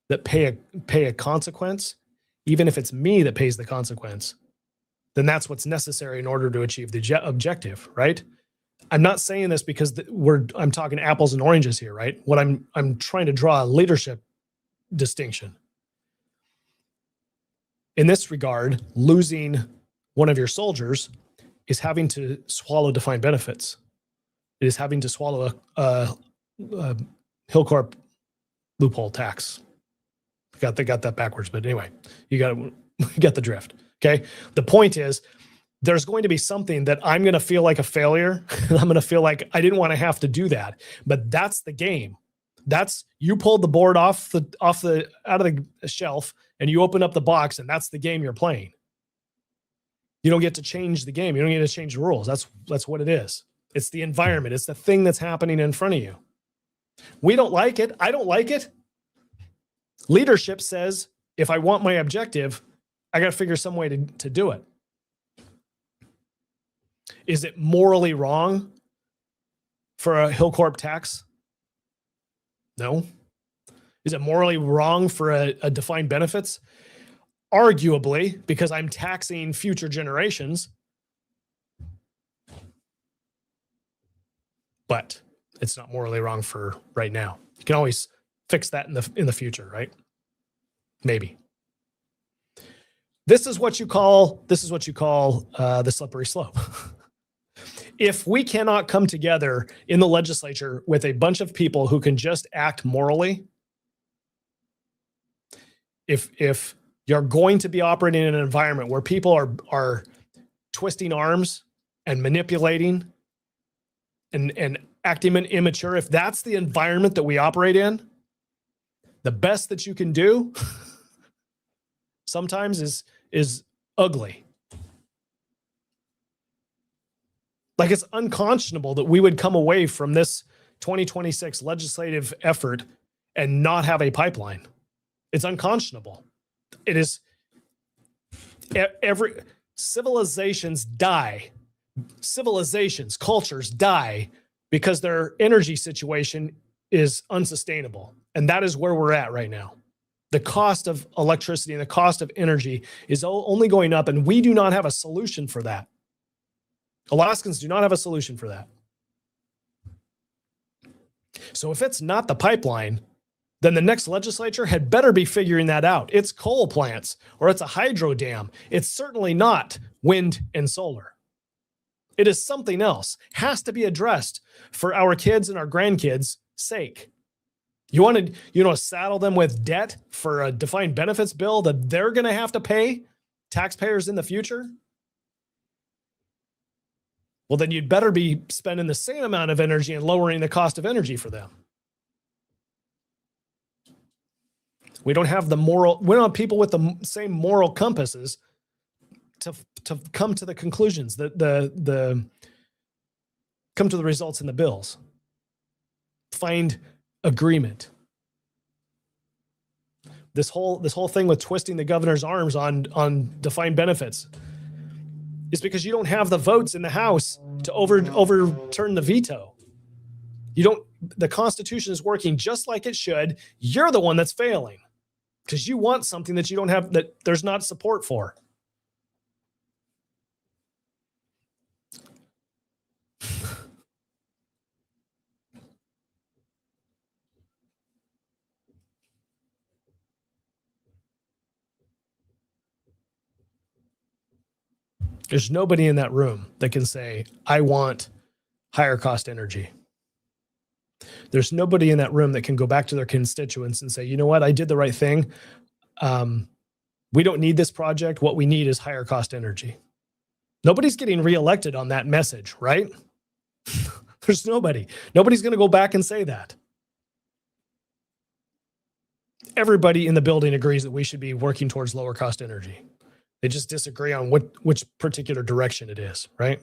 that pay a consequence, even if it's me that pays the consequence, then that's what's necessary in order to achieve the objective, right? I'm not saying this because I'm talking apples and oranges here, right? What I'm trying to draw a leadership distinction. In this regard, losing one of your soldiers is having to swallow defined benefits. It is having to swallow a Hillcorp loophole tax. They got that backwards, but anyway, you got the drift. Okay. The point is, there's going to be something that I'm going to feel like a failure. And I'm going to feel like I didn't want to have to do that. But that's the game. That's, you pulled the board out of the shelf and you open up the box, and that's the game you're playing. You don't get to change the game. You don't get to change the rules. That's what it is. It's the environment. It's the thing that's happening in front of you. We don't like it. I don't like it. Leadership says, if I want my objective, I got to figure some way to do it. Is it morally wrong for a Hillcorp tax No. Is it morally wrong for a defined benefits? Arguably, because I'm taxing future generations. But it's not morally wrong for right now. You can always fix that in the future, right? Maybe. This is what you call the slippery slope. If we cannot come together in the legislature with a bunch of people who can just act morally, if you're going to be operating in an environment where people are twisting arms and manipulating and acting immature, if that's the environment that we operate in, the best that you can do sometimes is ugly. Like, it's unconscionable that we would come away from this 2026 legislative effort and not have a pipeline. It's unconscionable. It is. Every civilizations die. Civilizations, cultures die because their energy situation is unsustainable. And that is where we're at right now. The cost of electricity and the cost of energy is only going up, and we do not have a solution for that. Alaskans do not have a solution for that. So if it's not the pipeline, then the next legislature had better be figuring that out. It's coal plants or it's a hydro dam. It's certainly not wind and solar. It is something else. Has to be addressed for our kids and our grandkids' sake. You want to saddle them with debt for a defined benefits bill that they're going to have to pay taxpayers in the future? Well, then you'd better be spending the same amount of energy and lowering the cost of energy for them. We don't have we don't have people with the same moral compasses to come to the conclusions, come to the results in the bills. Find agreement. This whole thing with twisting the governor's arms on defined benefits is because you don't have the votes in the House to overturn the veto. The Constitution is working just like it should. You're the one that's failing because you want something that you don't have, that there's not support for. There's nobody in that room that can say, I want higher cost energy. There's nobody in that room that can go back to their constituents and say, you know what, I did the right thing. We don't need this project. What we need is higher cost energy. Nobody's getting reelected on that message, right? There's nobody. Nobody's going to go back and say that. Everybody in the building agrees that we should be working towards lower cost energy. They just disagree on which particular direction it is, right?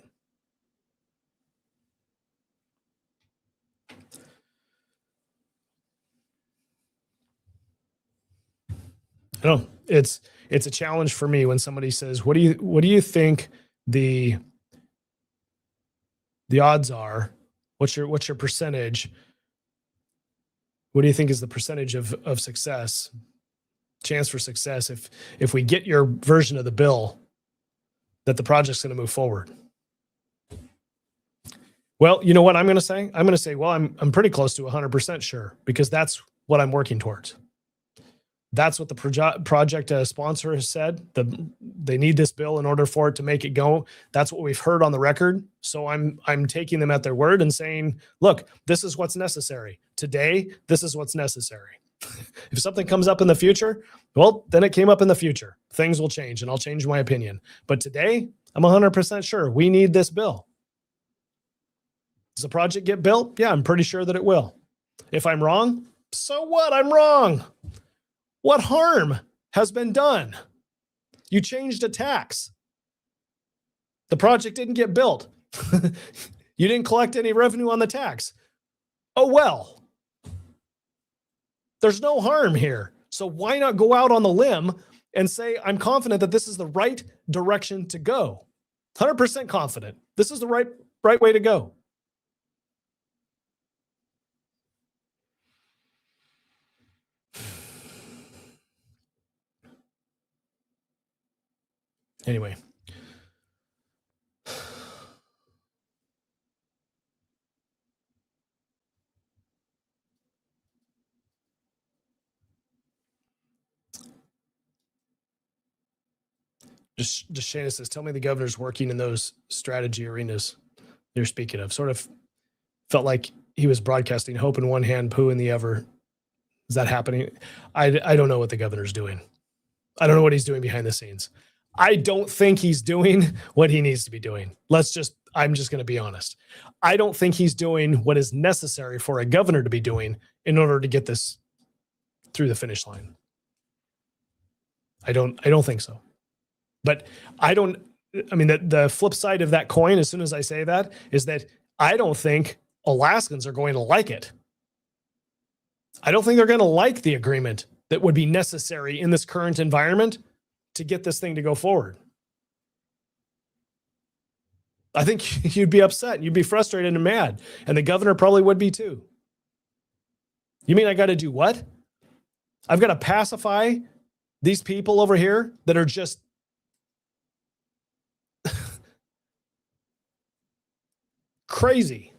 I know it's a challenge for me when somebody says, what do you think the odds are? What's your percentage? What do you think is the percentage of success? Chance for success if we get your version of the bill that the project's going to move forward? Well, you know what I'm going to say? I'm going to say, well, I'm pretty close to 100% sure, because that's what I'm working towards. That's what the project sponsor has said. They need this bill in order for it to make it go. That's what we've heard on the record. So I'm taking them at their word and saying, look, this is what's necessary. Today, this is what's necessary. If something comes up in the future, well, then it came up in the future. Things will change and I'll change my opinion. But today, I'm 100% sure we need this bill. Does the project get built? Yeah, I'm pretty sure that it will. If I'm wrong, so what? I'm wrong. What harm has been done? You changed a tax. The project didn't get built. You didn't collect any revenue on the tax. Oh, well. There's no harm here. So why not go out on the limb and say, I'm confident that this is the right direction to go. 100% confident. This is the right way to go. Anyway. Just Shana says, tell me the governor's working in those strategy arenas you're speaking of. Sort of felt like he was broadcasting hope in one hand, poo in the other. Is that happening? I don't know what the governor's doing. I don't know what he's doing behind the scenes. I don't think he's doing what he needs to be doing. I'm just going to be honest. I don't think he's doing what is necessary for a governor to be doing in order to get this through the finish line. I don't think so. But the flip side of that coin, as soon as I say that, is that I don't think Alaskans are going to like it. I don't think they're going to like the agreement that would be necessary in this current environment to get this thing to go forward. I think you'd be upset. You'd be frustrated and mad. And the governor probably would be too. You mean I got to do what? I've got to pacify these people over here that are just crazy.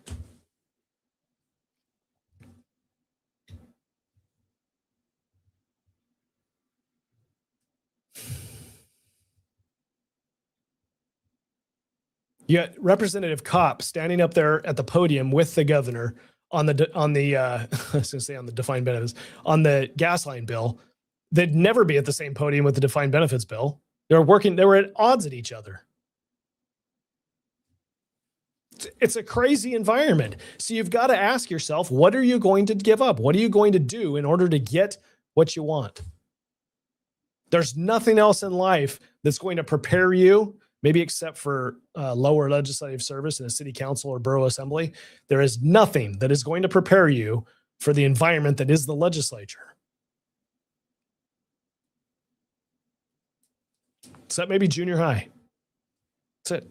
You got Representative Kopp standing up there at the podium with the governor on the I was going to say on the defined benefits, on the gas line bill. They'd never be at the same podium with the defined benefits bill. They were at odds at each other. It's a crazy environment. So you've got to ask yourself, what are you going to give up? What are you going to do in order to get what you want? There's nothing else in life that's going to prepare you, maybe except for lower legislative service in a city council or borough assembly. There is nothing that is going to prepare you for the environment that is the legislature. Except maybe junior high. That's it.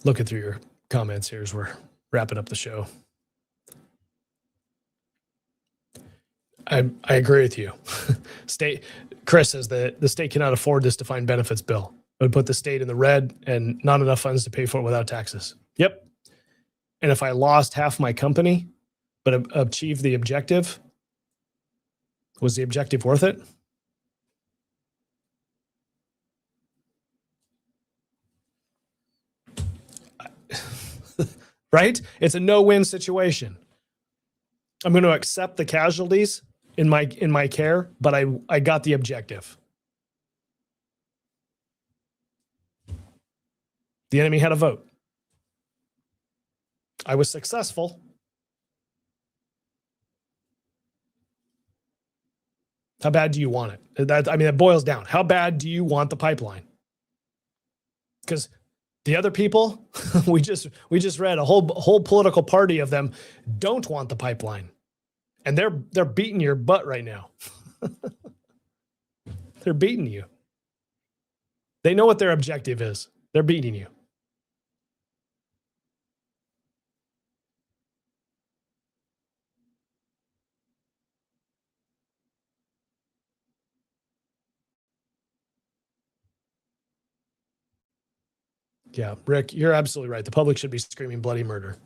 Looking through your comments here as we're wrapping up the show. I agree with you. Chris says that the state cannot afford this defined benefits bill. It would put the state in the red and not enough funds to pay for it without taxes. Yep. And if I lost half my company, but achieved the objective, was the objective worth it? Right? It's a no-win situation. I'm going to accept the casualties in my care, but I got the objective. The enemy had a vote. I was successful. How bad do you want it? That boils down. How bad do you want the pipeline? Because the other people, we just read a whole political party of them don't want the pipeline. And they're beating your butt right now. They're beating you. They know what their objective is. They're beating you. Yeah, Rick, you're absolutely right. The public should be screaming bloody murder.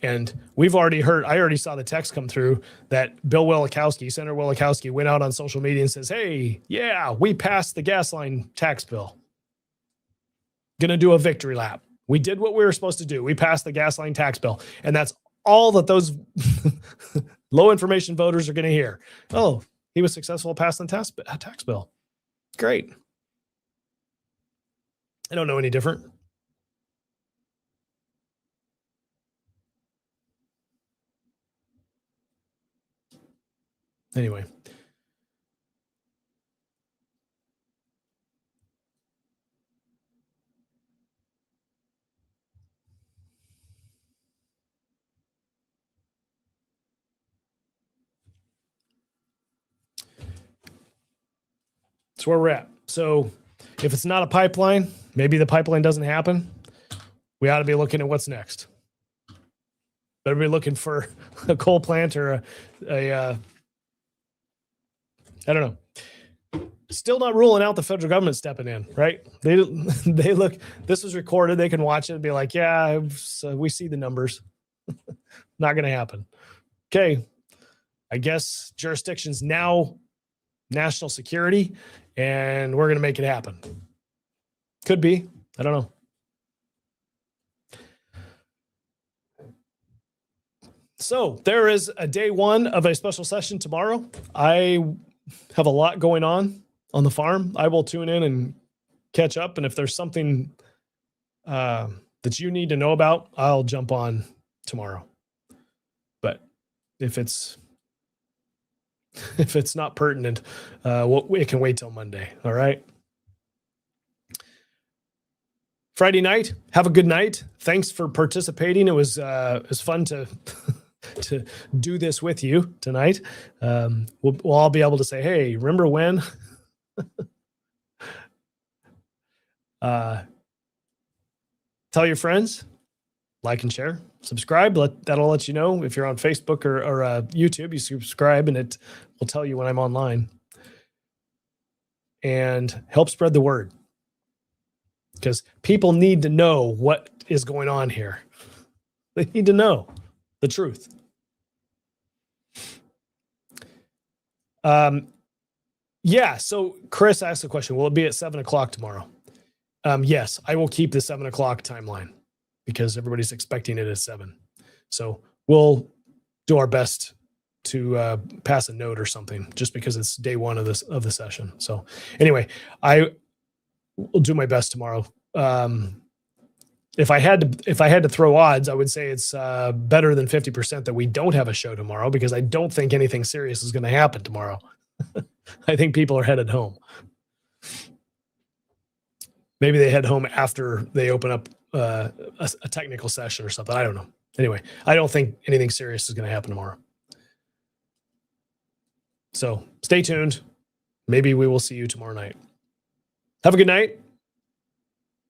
And I already saw the text come through that Senator Wielechowski went out on social media and says, hey, yeah, we passed the gas line tax bill. Going to do a victory lap. We did what we were supposed to do. We passed the gas line tax bill. And that's all that those low information voters are going to hear. Oh, he was successful at passing the tax bill. Great. I don't know any different. Anyway. That's where we're at. So if it's not a pipeline, maybe the pipeline doesn't happen. We ought to be looking at what's next. Better be looking for a coal plant or I don't know. Still not ruling out the federal government stepping in, right? They look, this was recorded. They can watch it and be like, yeah, we see the numbers. Not going to happen. Okay. I guess jurisdiction's now national security and we're going to make it happen. Could be. I don't know. So there is a day one of a special session tomorrow. I have a lot going on the farm. I will tune in and catch up. And if there's something that you need to know about, I'll jump on tomorrow. But if it's not pertinent, it can wait till Monday. All right. Friday night, have a good night. Thanks for participating. It was fun to to do this with you tonight. We'll all be able to say, hey, remember when? Tell your friends, like and share, subscribe. That'll let you know if you're on Facebook or YouTube. You subscribe and it will tell you when I'm online. And help spread the word, because people need to know what is going on here. They need to know the truth. Yeah. So Chris asked the question, will it be at 7:00 tomorrow? Yes, I will keep the 7:00 timeline because everybody's expecting it at 7. So we'll do our best to pass a note or something just because it's day one of the session. So anyway, I will do my best tomorrow. If I had to throw odds, I would say it's better than 50% that we don't have a show tomorrow, because I don't think anything serious is going to happen tomorrow. I think people are headed home. Maybe they head home after they open up a technical session or something. I don't know. Anyway, I don't think anything serious is going to happen tomorrow. So stay tuned. Maybe we will see you tomorrow night. Have a good night.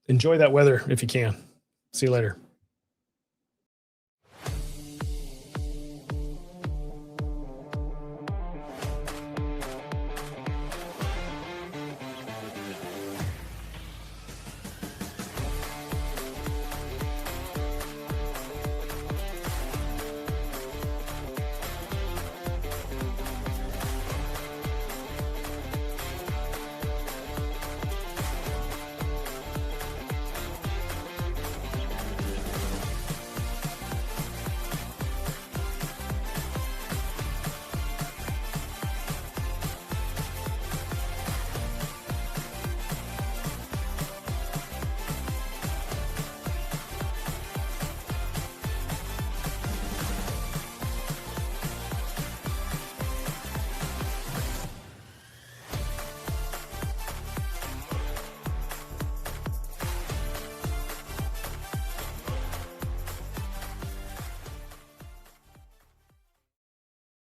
Enjoy that weather if you can. See you later.